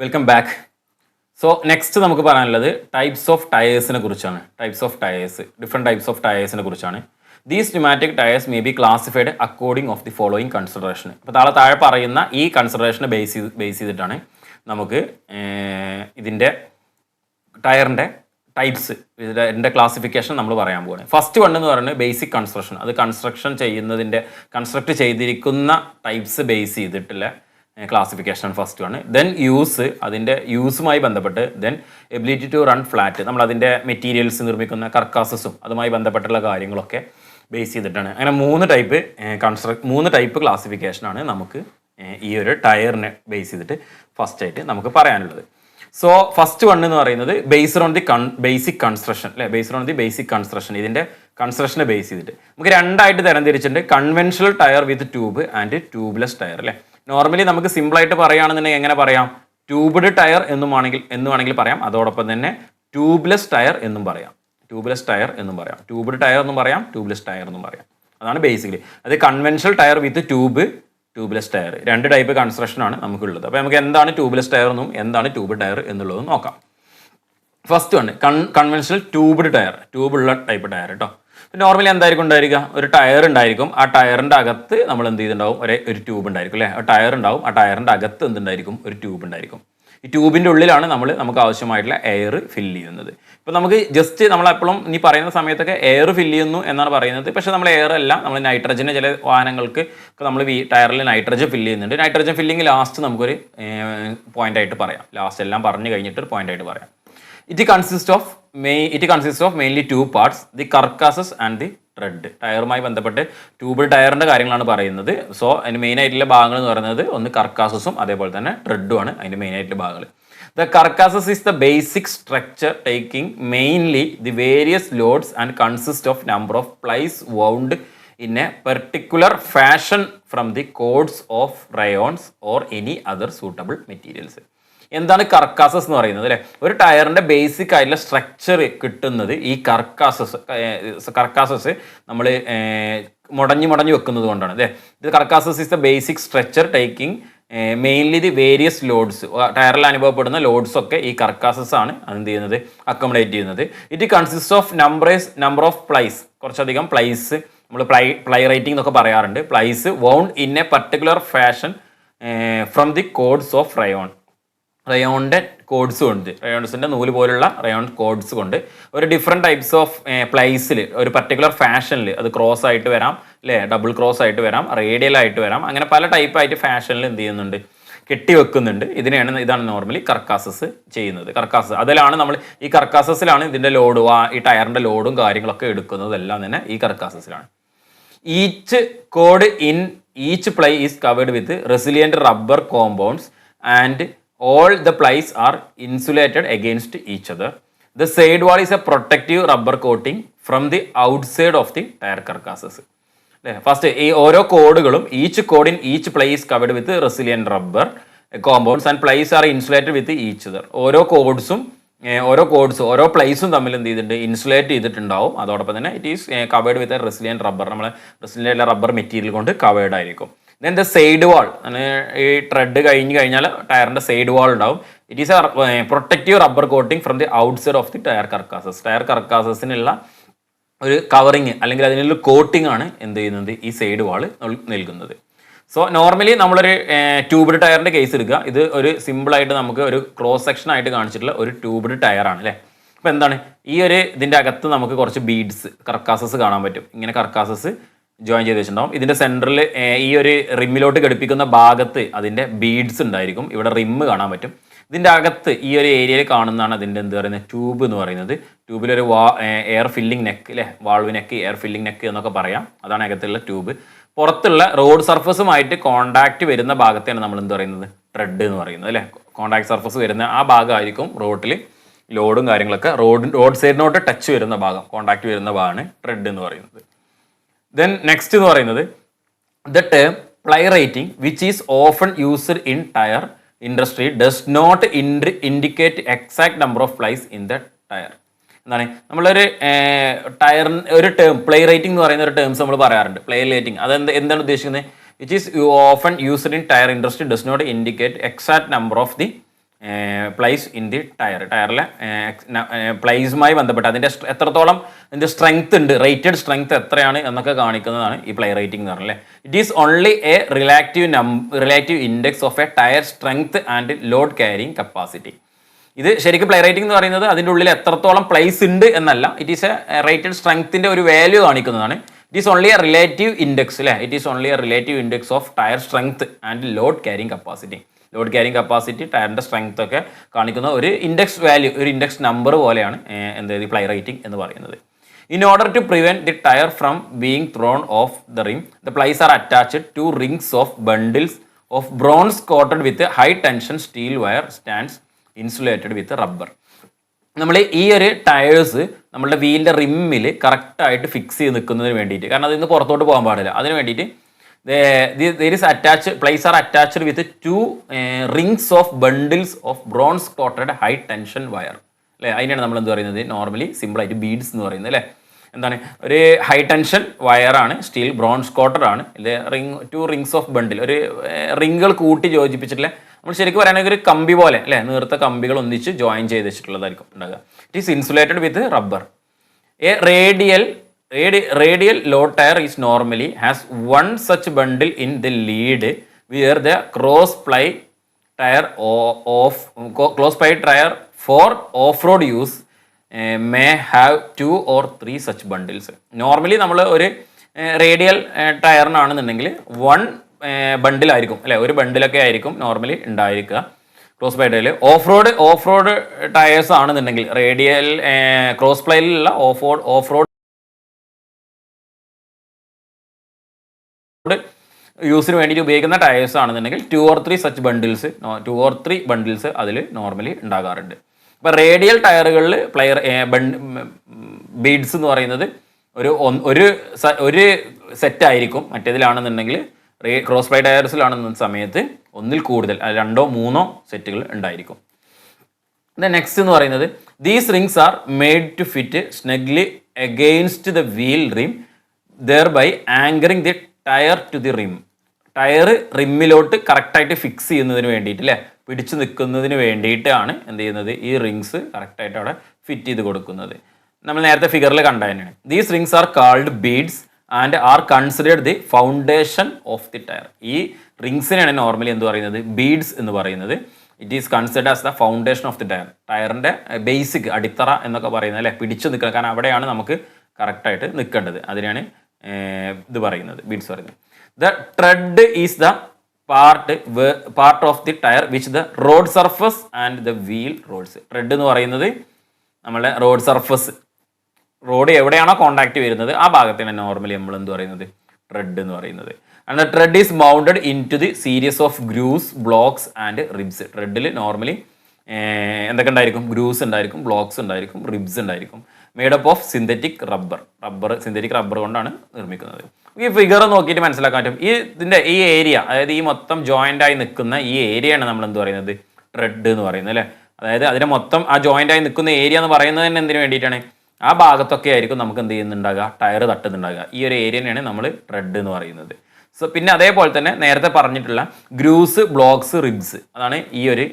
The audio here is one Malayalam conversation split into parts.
Welcome back. സോ നെക്സ്റ്റ് നമുക്ക് പറയാനുള്ളത് ടൈപ്സ് ഓഫ് ടയേഴ്സിനെ കുറിച്ചാണ്. ഡിഫറെൻറ്റ് ടൈപ്സ് ഓഫ് ടയേഴ്സിനെ കുറിച്ചാണ്. These pneumatic tyres may be classified according of the following consideration. അപ്പോൾ താഴെ പറയുന്ന ഈ കൺസിഡറേഷനെ ബേസ് ചെയ്തിട്ടാണ് നമുക്ക് ഇതിൻ്റെ ടയറിൻ്റെ ടൈപ്സ്, ഇതിൻ്റെ ക്ലാസിഫിക്കേഷൻ നമ്മൾ പറയാൻ പോവുകയാണ്. ഫസ്റ്റ് വൺ എന്ന് പറയുന്നത് ബേസിക് കൺസ്ട്രക്ഷൻ. അത് കൺസ്ട്രക്ട് ചെയ്തിരിക്കുന്ന ടൈപ്സ് ബേസ് ചെയ്തിട്ടുള്ള ക്ലാസിഫിക്കേഷൻ ഫസ്റ്റ് ആണ്. ദെൻ യൂസ്, അതിൻ്റെ യൂസുമായി ബന്ധപ്പെട്ട്. Then ability to run flat, നമ്മൾ അതിൻ്റെ മെറ്റീരിയൽസ് നിർമ്മിക്കുന്ന കർക്കാസസും അതുമായി ബന്ധപ്പെട്ടുള്ള കാര്യങ്ങളൊക്കെ ബേസ് ചെയ്തിട്ടാണ്. അങ്ങനെ മൂന്ന് ടൈപ്പ് ക്ലാസിഫിക്കേഷനാണ് നമുക്ക് ഈ ഒരു ടയറിനെ ബേസ് ചെയ്തിട്ട് ഫസ്റ്റ് ആയിട്ട് നമുക്ക് പറയാനുള്ളത്. സോ ഫസ്റ്റ് വൺ എന്ന് പറയുന്നത് based on the basic construction അല്ലേ, based on the basic construction. ഇതിൻ്റെ കൺസ്ട്രക്ഷനെ ബേസ് ചെയ്തിട്ട് നമുക്ക് രണ്ടായിട്ട് തരംതിരിച്ചിട്ടുണ്ട്. Conventional tyre with tube and tubeless tyre അല്ലേ. നോർമലി നമുക്ക് സിമ്പിളായിട്ട് പറയുകയാണെന്നുണ്ടെങ്കിൽ എങ്ങനെ പറയാം? ട്യൂബ്ഡ് ടയർ എന്ന് വേണമെങ്കിൽ പറയാം. അതോടൊപ്പം തന്നെ ട്യൂബ്ലെസ് ടയർ എന്നും പറയാം. ട്യൂബ്ഡ് ടയർ എന്നും പറയാം, ട്യൂബ്ലെസ് ടയർ എന്നും പറയാം. അതാണ് ബേസിക്കലി. അത് കൺവെൻഷണൽ ടയർ വിത്ത് ട്യൂബ്ലെസ് ടയർ, രണ്ട് ടൈപ്പ് കൺസ്ട്രക്ഷനാണ് നമുക്കുള്ളത്. അപ്പോൾ നമുക്ക് എന്താണ് ട്യൂബ്ലെസ് ടയർ എന്നും എന്താണ് ട്യൂബ് ടയർ എന്നുള്ളതും നോക്കാം. First one conventional tubed tyre, ട്യൂബുള്ള ടൈപ്പ് ടയർ കേട്ടോ. നോർമലി എന്തായിരിക്കും ഉണ്ടായിരിക്കുക? ഒരു ടയർ ഉണ്ടായിരിക്കും. ആ ടയറിൻ്റെ അകത്ത് നമ്മൾ എന്ത് ചെയ്തിട്ടുണ്ടാവും? ഒരു ട്യൂബ് ഉണ്ടായിരിക്കും അല്ലേ. ടയർ ഉണ്ടാവും. ആ ടയറിൻ്റെ അകത്ത് എന്തുണ്ടായിരിക്കും? ഒരു ട്യൂബ് ഉണ്ടായിരിക്കും. ഈ ട്യൂബിൻ്റെ ഉള്ളിലാണ് നമുക്ക് ആവശ്യമായിട്ടുള്ള എയർ ഫില്ല് ചെയ്യുന്നത്. ഇപ്പോൾ നമുക്ക് ജസ്റ്റ് നമ്മളെപ്പോഴും ഈ പറയുന്ന സമയത്തൊക്കെ എയർ ഫില്ല് ചെയ്യുന്നു എന്നാണ് പറയുന്നത്. പക്ഷേ നമ്മൾ എയർ അല്ല, നമ്മൾ നൈട്രജന് ചില വാഹനങ്ങൾക്ക് നമ്മൾ ടയറിൽ നൈട്രജൻ ഫില്ല് ചെയ്യുന്നുണ്ട്. നൈട്രജൻ ഫില്ലിങ് ലാസ്റ്റ് നമുക്കൊരു പോയിൻ്റായിട്ട് പറയാം. ലാസ്റ്റ് എല്ലാം പറഞ്ഞു കഴിഞ്ഞിട്ട് ഒരു പോയിൻ്റായിട്ട് പറയാം. It consists of mainly two parts, the carcasses and the tread. ടയറുമായി ബന്ധപ്പെട്ട് ട്യൂബിൾ ടയറിൻ്റെ കാര്യങ്ങളാണ് പറയുന്നത്. സോ അതിന് മെയിൻ ആയിട്ടുള്ള ഭാഗങ്ങൾ എന്ന് പറയുന്നത് ഒന്ന് കർക്കാസസും അതേപോലെ തന്നെ ട്രെഡും ആണ് അതിൻ്റെ മെയിൻ ആയിട്ടുള്ള ഭാഗങ്ങൾ. The carcasses is the basic structure taking mainly the various loads and consists of number of plies wound in a particular fashion from the cords of rayons or any other suitable materials. എന്താണ് കർക്കാസസ് എന്ന് പറയുന്നത് അല്ലേ? ഒരു ടയറിൻ്റെ ബേസിക് ആയിട്ടുള്ള സ്ട്രക്ചർ കിട്ടുന്നത് ഈ കർക്കാസസ് നമ്മൾ മുടഞ്ഞു വെക്കുന്നത് കൊണ്ടാണ് അല്ലേ. ഇത് carcasses is the basic structure taking mainly the various loads. ടയറിൽ അനുഭവപ്പെടുന്ന ലോഡ്സ് ഒക്കെ ഈ കർക്കാസസ് ആണ് അതെന്ത് ചെയ്യുന്നത്? അക്കോമഡേറ്റ് ചെയ്യുന്നത്. It consist of number of plies, കുറച്ചധികം പ്ലൈസ്, നമ്മൾ പ്ലൈ റേറ്റിംഗ് എന്നൊക്കെ പറയാറുണ്ട്. Plies wound in a particular fashion from the cords of റയോണിൻ്റെ കോഡ്സ് കൊണ്ട്, റയോൺസിൻ്റെ നൂല് പോലുള്ള റയോൺ കോഡ്സ് കൊണ്ട് ഒരു ഡിഫറെൻറ്റ് ടൈപ്സ് ഓഫ് പ്ലൈസിൽ ഒരു പർട്ടിക്കുലർ ഫാഷനിൽ, അത് ക്രോസ് ആയിട്ട് വരാം അല്ലേ, ഡബിൾ ക്രോസ് ആയിട്ട് വരാം, റേഡിയലായിട്ട് വരാം, അങ്ങനെ പല ടൈപ്പായിട്ട് ഫാഷനിൽ എന്ത് ചെയ്യുന്നുണ്ട്? കെട്ടിവെക്കുന്നുണ്ട്. ഇതാണ് നോർമലി കർക്കാസസ് ചെയ്യുന്നത്. അതിലാണ് നമ്മൾ ഈ കർക്കാസസിലാണ് ഇതിൻ്റെ ലോഡ്, ഈ ടയറിൻ്റെ ലോഡും കാര്യങ്ങളൊക്കെ എടുക്കുന്നതെല്ലാം തന്നെ ഈ കർക്കാസസിലാണ്. Each ply is covered with resilient rubber compounds and all the plies are insulated against each other. The side wall is a protective rubber coating from the outside of the tire carcasses. First ഈ ഓരോ കോഡുകളും each cord in each ply is covered with resilient rubber compounds and plies are insulated with each other. ഓരോ പ്ലൈസും തമ്മിൽ എന്ത് ചെയ്തിട്ടുണ്ട്? ഇൻസുലേറ്റ് ചെയ്തിട്ടുണ്ടാവും. അതോടൊപ്പം തന്നെ it is covered with resilient rubber, നമ്മൾ റെസിലിയൻറ്റ് റബ്ബർ മെറ്റീരിയൽ കൊണ്ട് കവേർഡ് ആയിരിക്കും. ദെൻ ദ സൈഡ് വാൾ, ഈ ട്രെഡ് കഴിഞ്ഞാൽ ടയറിൻ്റെ സൈഡ് വാൾ ഉണ്ടാവും. It is a protective rubber coating from the outside of the tyre കർക്കാസസ്. Tyre കർക്കാസസിനുള്ള ഒരു കവറിങ് അല്ലെങ്കിൽ അതിനുള്ള കോട്ടിംഗ് ആണ് എന്ത് ചെയ്യുന്നത്? ഈ സൈഡ് വാൾ നൽകുന്നത്. സോ നോർമലി നമ്മളൊരു ട്യൂബ്ഡ് ടയറിൻ്റെ കേസ് എടുക്കുക. ഇത് ഒരു സിമ്പിളായിട്ട് നമുക്ക് ഒരു ക്രോസ് സെക്ഷൻ ആയിട്ട് കാണിച്ചിട്ടുള്ള ഒരു ട്യൂബ്ഡ് ടയറാണ് അല്ലേ. അപ്പോൾ എന്താണ് ഇതിൻ്റെ അകത്ത് നമുക്ക് കുറച്ച് ബീഡ്സ്, കർക്കാസസ് കാണാൻ പറ്റും. ഇങ്ങനെ കർക്കാസസ് ജോയിൻ ചെയ്ത് വെച്ചിട്ടുണ്ടാവും. ഇതിൻ്റെ സെൻറ്ററിൽ ഈ ഒരു റിമ്മിലോട്ട് ഘടിപ്പിക്കുന്ന ഭാഗത്ത് അതിൻ്റെ ബീഡ്സ് ഉണ്ടായിരിക്കും. ഇവിടെ റിമ്മ് കാണാൻ പറ്റും. ഇതിൻ്റെ അകത്ത് ഈ ഒരു ഏരിയയിൽ കാണുന്നതാണ് അതിൻ്റെ എന്ത് പറയുന്നത്? ട്യൂബ് എന്ന് പറയുന്നത്. ട്യൂബിലൊരു എയർ ഫില്ലിംഗ് നെക്ക് അല്ലേ, valve neck, air filling neck എന്നൊക്കെ പറയാം. അതാണ് അകത്തുള്ള ട്യൂബ്. പുറത്തുള്ള റോഡ് സർഫസുമായിട്ട് കോണ്ടാക്റ്റ് വരുന്ന ഭാഗത്തെയാണ് നമ്മൾ എന്ത് പറയുന്നത്? ട്രെഡ് എന്ന് പറയുന്നത് അല്ലേ. കോണ്ടാക്ട് സർഫസ് വരുന്ന ആ ഭാഗമായിരിക്കും റോഡിൽ ലോഡും കാര്യങ്ങളൊക്കെ റോഡ് സൈഡിനോട്ട് ടച്ച് വരുന്ന ഭാഗം, കോണ്ടാക്റ്റ് വരുന്ന ഭാഗമാണ് ട്രെഡ് എന്ന് പറയുന്നത്. ദെൻ നെക്സ്റ്റ് എന്ന് പറയുന്നത് the term ply rating which is often used in tyre industry does not indicate exact number of plies in the tyre. എന്താണ് നമ്മളൊരു ഒരു ടേം പ്ലൈ റേറ്റിംഗ് എന്ന് പറയുന്ന ഒരു ടേംസ് നമ്മൾ പറയാറുണ്ട്. പ്ലൈ റേറ്റിംഗ് എന്താണ് ഉദ്ദേശിക്കുന്നത്? Which is often used in tyre industry does not indicate exact number of the plies in the ടയറിലെ പ്ലേസുമായി ബന്ധപ്പെട്ട് അതിൻ്റെ എത്രത്തോളം ഇതിൻ്റെ സ്ട്രെങ്ത് ഉണ്ട്, റേറ്റഡ് സ്ട്രെങ്ത് എത്രയാണ് എന്നൊക്കെ കാണിക്കുന്നതാണ് ഈ പ്ലേ റേറ്റിംഗ് എന്ന് പറഞ്ഞാൽ. It is only a relative index of a tyre strength and load carrying capacity. ഇത് ശരിക്കും പ്ലേ റേറ്റിംഗ് എന്ന് പറയുന്നത് അതിൻ്റെ ഉള്ളിൽ എത്രത്തോളം പ്ലേസ് ഉണ്ട് എന്നല്ല, ഇറ്റ് ഈസ് എ റേറ്റഡ് സ്ട്രെങ്ത്തിൻ്റെ ഒരു വാല്യൂ കാണിക്കുന്നതാണ്. It is only a relative index അല്ലേ, it is only a relative index of tyre strength and load carrying capacity. Load carrying capacity, ടയറിൻ്റെ സ്ട്രെങ്ത് ഒക്കെ കാണിക്കുന്ന ഒരു ഇൻഡെക്സ് വാല്യൂ, ഒരു ഇൻഡെക്സ് നമ്പർ പോലെയാണ് ഈ പ്ലേ റേറ്റിംഗ് എന്ന് പറയുന്നത്. In order to prevent the tire from being thrown off the rim, the plies are attached to rings of bundles of bronze coated with high tension steel wire stands insulated with rubber. നമ്മൾ ഈ ഒരു ടയേഴ്സ് നമ്മുടെ വീലിൻ്റെ റിമ്മിൽ കറക്റ്റായിട്ട് ഫിക്സ് ചെയ്ത് നിൽക്കുന്നതിന് വേണ്ടിയിട്ട്, കാരണം അതിൽ നിന്ന് പുറത്തോട്ട് പോകാൻ പാടില്ല, അതിന് വേണ്ടിയിട്ട് plies are attached with 2 rings of bundles of bronze coated high tension wire. അല്ലേ, അതിനാണ് നമ്മൾ എന്ത് പറയുന്നത് നോർമലി സിമ്പിളായിട്ട് ബീഡ്സ് എന്ന് പറയുന്നത് അല്ലേ. എന്താണ്, ഒരു ഹൈ ടെൻഷൻ വയറാണ്, സ്റ്റീൽ ബ്രോൺസ് കോട്ടഡ് ആണ്. ഇത് 2 rings ഓഫ് ബണ്ടിൽ, ഒരു റിങ്ങുകൾ കൂട്ടി യോജിപ്പിച്ചിട്ടുള്ള, നമ്മൾ ശരിക്കും പറയുകയാണെങ്കിൽ ഒരു കമ്പി പോലെ അല്ലേ, നേർത്ത കമ്പികൾ ഒന്നിച്ച് ജോയിൻ ചെയ്ത് വെച്ചിട്ടുള്ളതായിരിക്കും ഉണ്ടാകുക. It is insulated with rubber. A radial load tire is normally has one such bundle in the lead, where the cross-ply tire for off-road use may have 2 or 3 such bundles. Normally നമ്മൾ ഒരു റേഡിയൽ ടയറിനാണെന്നുണ്ടെങ്കിൽ 1 ബണ്ടിലായിരിക്കും അല്ലേ, ഒരു ബണ്ടിലൊക്കെ ആയിരിക്കും നോർമലി ഉണ്ടായിരിക്കുക ക്രോസ് പ്ലൈ ടയറിൽ. ഓഫ് റോഡ് ടയേഴ്സ് ആണെന്നുണ്ടെങ്കിൽ റേഡിയൽ ക്രോസ് പ്ലൈയിലുള്ള ഓഫ് റോഡ് യൂസിന് വേണ്ടിയിട്ട് ഉപയോഗിക്കുന്ന ടയേഴ്സ് ആണെന്നുണ്ടെങ്കിൽ 2 or 3 ബണ്ടിൽസ് അതിൽ നോർമലി ഉണ്ടാകാറുണ്ട്. ഇപ്പോൾ റേഡിയൽ ടയറുകളിൽ ബീഡ്സ് എന്ന് പറയുന്നത് ഒരു സെറ്റായിരിക്കും. മറ്റേതിലാണെന്നുണ്ടെങ്കിൽ ക്രോസ് പ്ലൈ ടയർസിലാണെന്ന സമയത്ത് ഒന്നിൽ കൂടുതൽ 2 or 3 സെറ്റുകൾ ഉണ്ടായിരിക്കും. നെക്സ്റ്റ് എന്ന് പറയുന്നത് these rings are made to fit snugly against the wheel rim, thereby anchoring the tyre to the rim. Tyre റിമ്മിലോട്ട് കറക്റ്റായിട്ട് ഫിക്സ് ചെയ്യുന്നതിന് വേണ്ടിയിട്ട് അല്ലേ, പിടിച്ചു നിൽക്കുന്നതിന് വേണ്ടിയിട്ടാണ് എന്ത് ചെയ്യുന്നത്, ഈ റിങ്സ് കറക്റ്റായിട്ട് അവിടെ ഫിറ്റ് ചെയ്ത് കൊടുക്കുന്നത്. നമ്മൾ നേരത്തെ ഫിഗറിൽ കണ്ട തന്നെയാണ്. These rings are called beads and are considered the foundation of the tyre. ഈ റിങ്സിനാണ് നോർമലി എന്ത് പറയുന്നത്, ബീഡ്സ് എന്ന് പറയുന്നത്. It is considered as the foundation of the tyre. ടയറിൻ്റെ ബേസിക് അടിത്തറ എന്നൊക്കെ പറയുന്നത് അല്ലേ, പിടിച്ചു നിൽക്കുക, കാരണം അവിടെയാണ് നമുക്ക് കറക്റ്റായിട്ട് നിൽക്കേണ്ടത്. അതിനാണ് ഇത് പറയുന്നത്, ബീഡ്സ് പറയുന്നത്. The tread is the part of the tyre which the road surface and the wheel roads. Tread എന്ന് പറയുന്നത് നമ്മളെ റോഡ് സർഫസ്, റോഡ് എവിടെയാണോ കോണ്ടാക്ട് വരുന്നത് ആ ഭാഗത്താണ് നോർമലി നമ്മൾ എന്ത് പറയുന്നത്, ട്രെഡ് എന്ന് പറയുന്നത്. And the tread is mounted into the series of grooves, blocks and ribs. ട്രെഡിൽ നോർമലി എന്തൊക്കെ ഉണ്ടായിരിക്കും, ഗ്രൂസ് ഉണ്ടായിരിക്കും, ബ്ലോക്സ് ഉണ്ടായിരിക്കും, റിബ്സ് ഉണ്ടായിരിക്കും. മെയ്ഡപ്പ് ഓഫ് സിന്തറ്റിക് റബ്ബർ കൊണ്ടാണ് നിർമ്മിക്കുന്നത്. ഈ ഫിഗർ നോക്കിയിട്ട് മനസ്സിലാക്കാൻ പറ്റും. ഈ ഏരിയ, അതായത് ഈ മൊത്തം ജോയിൻ്റ് ആയി നിൽക്കുന്ന ഈ ഏരിയയാണ് നമ്മൾ എന്ത് പറയുന്നത്, ട്രെഡ് എന്ന് പറയുന്നത് അല്ലേ. അതായത് അതിനെ മൊത്തം ആ ജോയിൻ്റ് ആയി നിൽക്കുന്ന ഏരിയ എന്ന് പറയുന്നത് തന്നെ എന്തിനു വേണ്ടിയിട്ടാണ്, ആ ഭാഗത്തൊക്കെ ആയിരിക്കും നമുക്ക് എന്ത് ചെയ്യുന്നുണ്ടാകുക, ടയർ തട്ടുന്നുണ്ടാകുക. ഈ ഒരു ഏരിയനെയാണ് നമ്മൾ ട്രെഡ് എന്ന് പറയുന്നത്. സോ പിന്നെ അതേപോലെ തന്നെ നേരത്തെ പറഞ്ഞിട്ടുള്ള ഗ്രൂസ്, ബ്ലോക്സ്, റിബ്സ്, അതാണ് ഈ ഒരു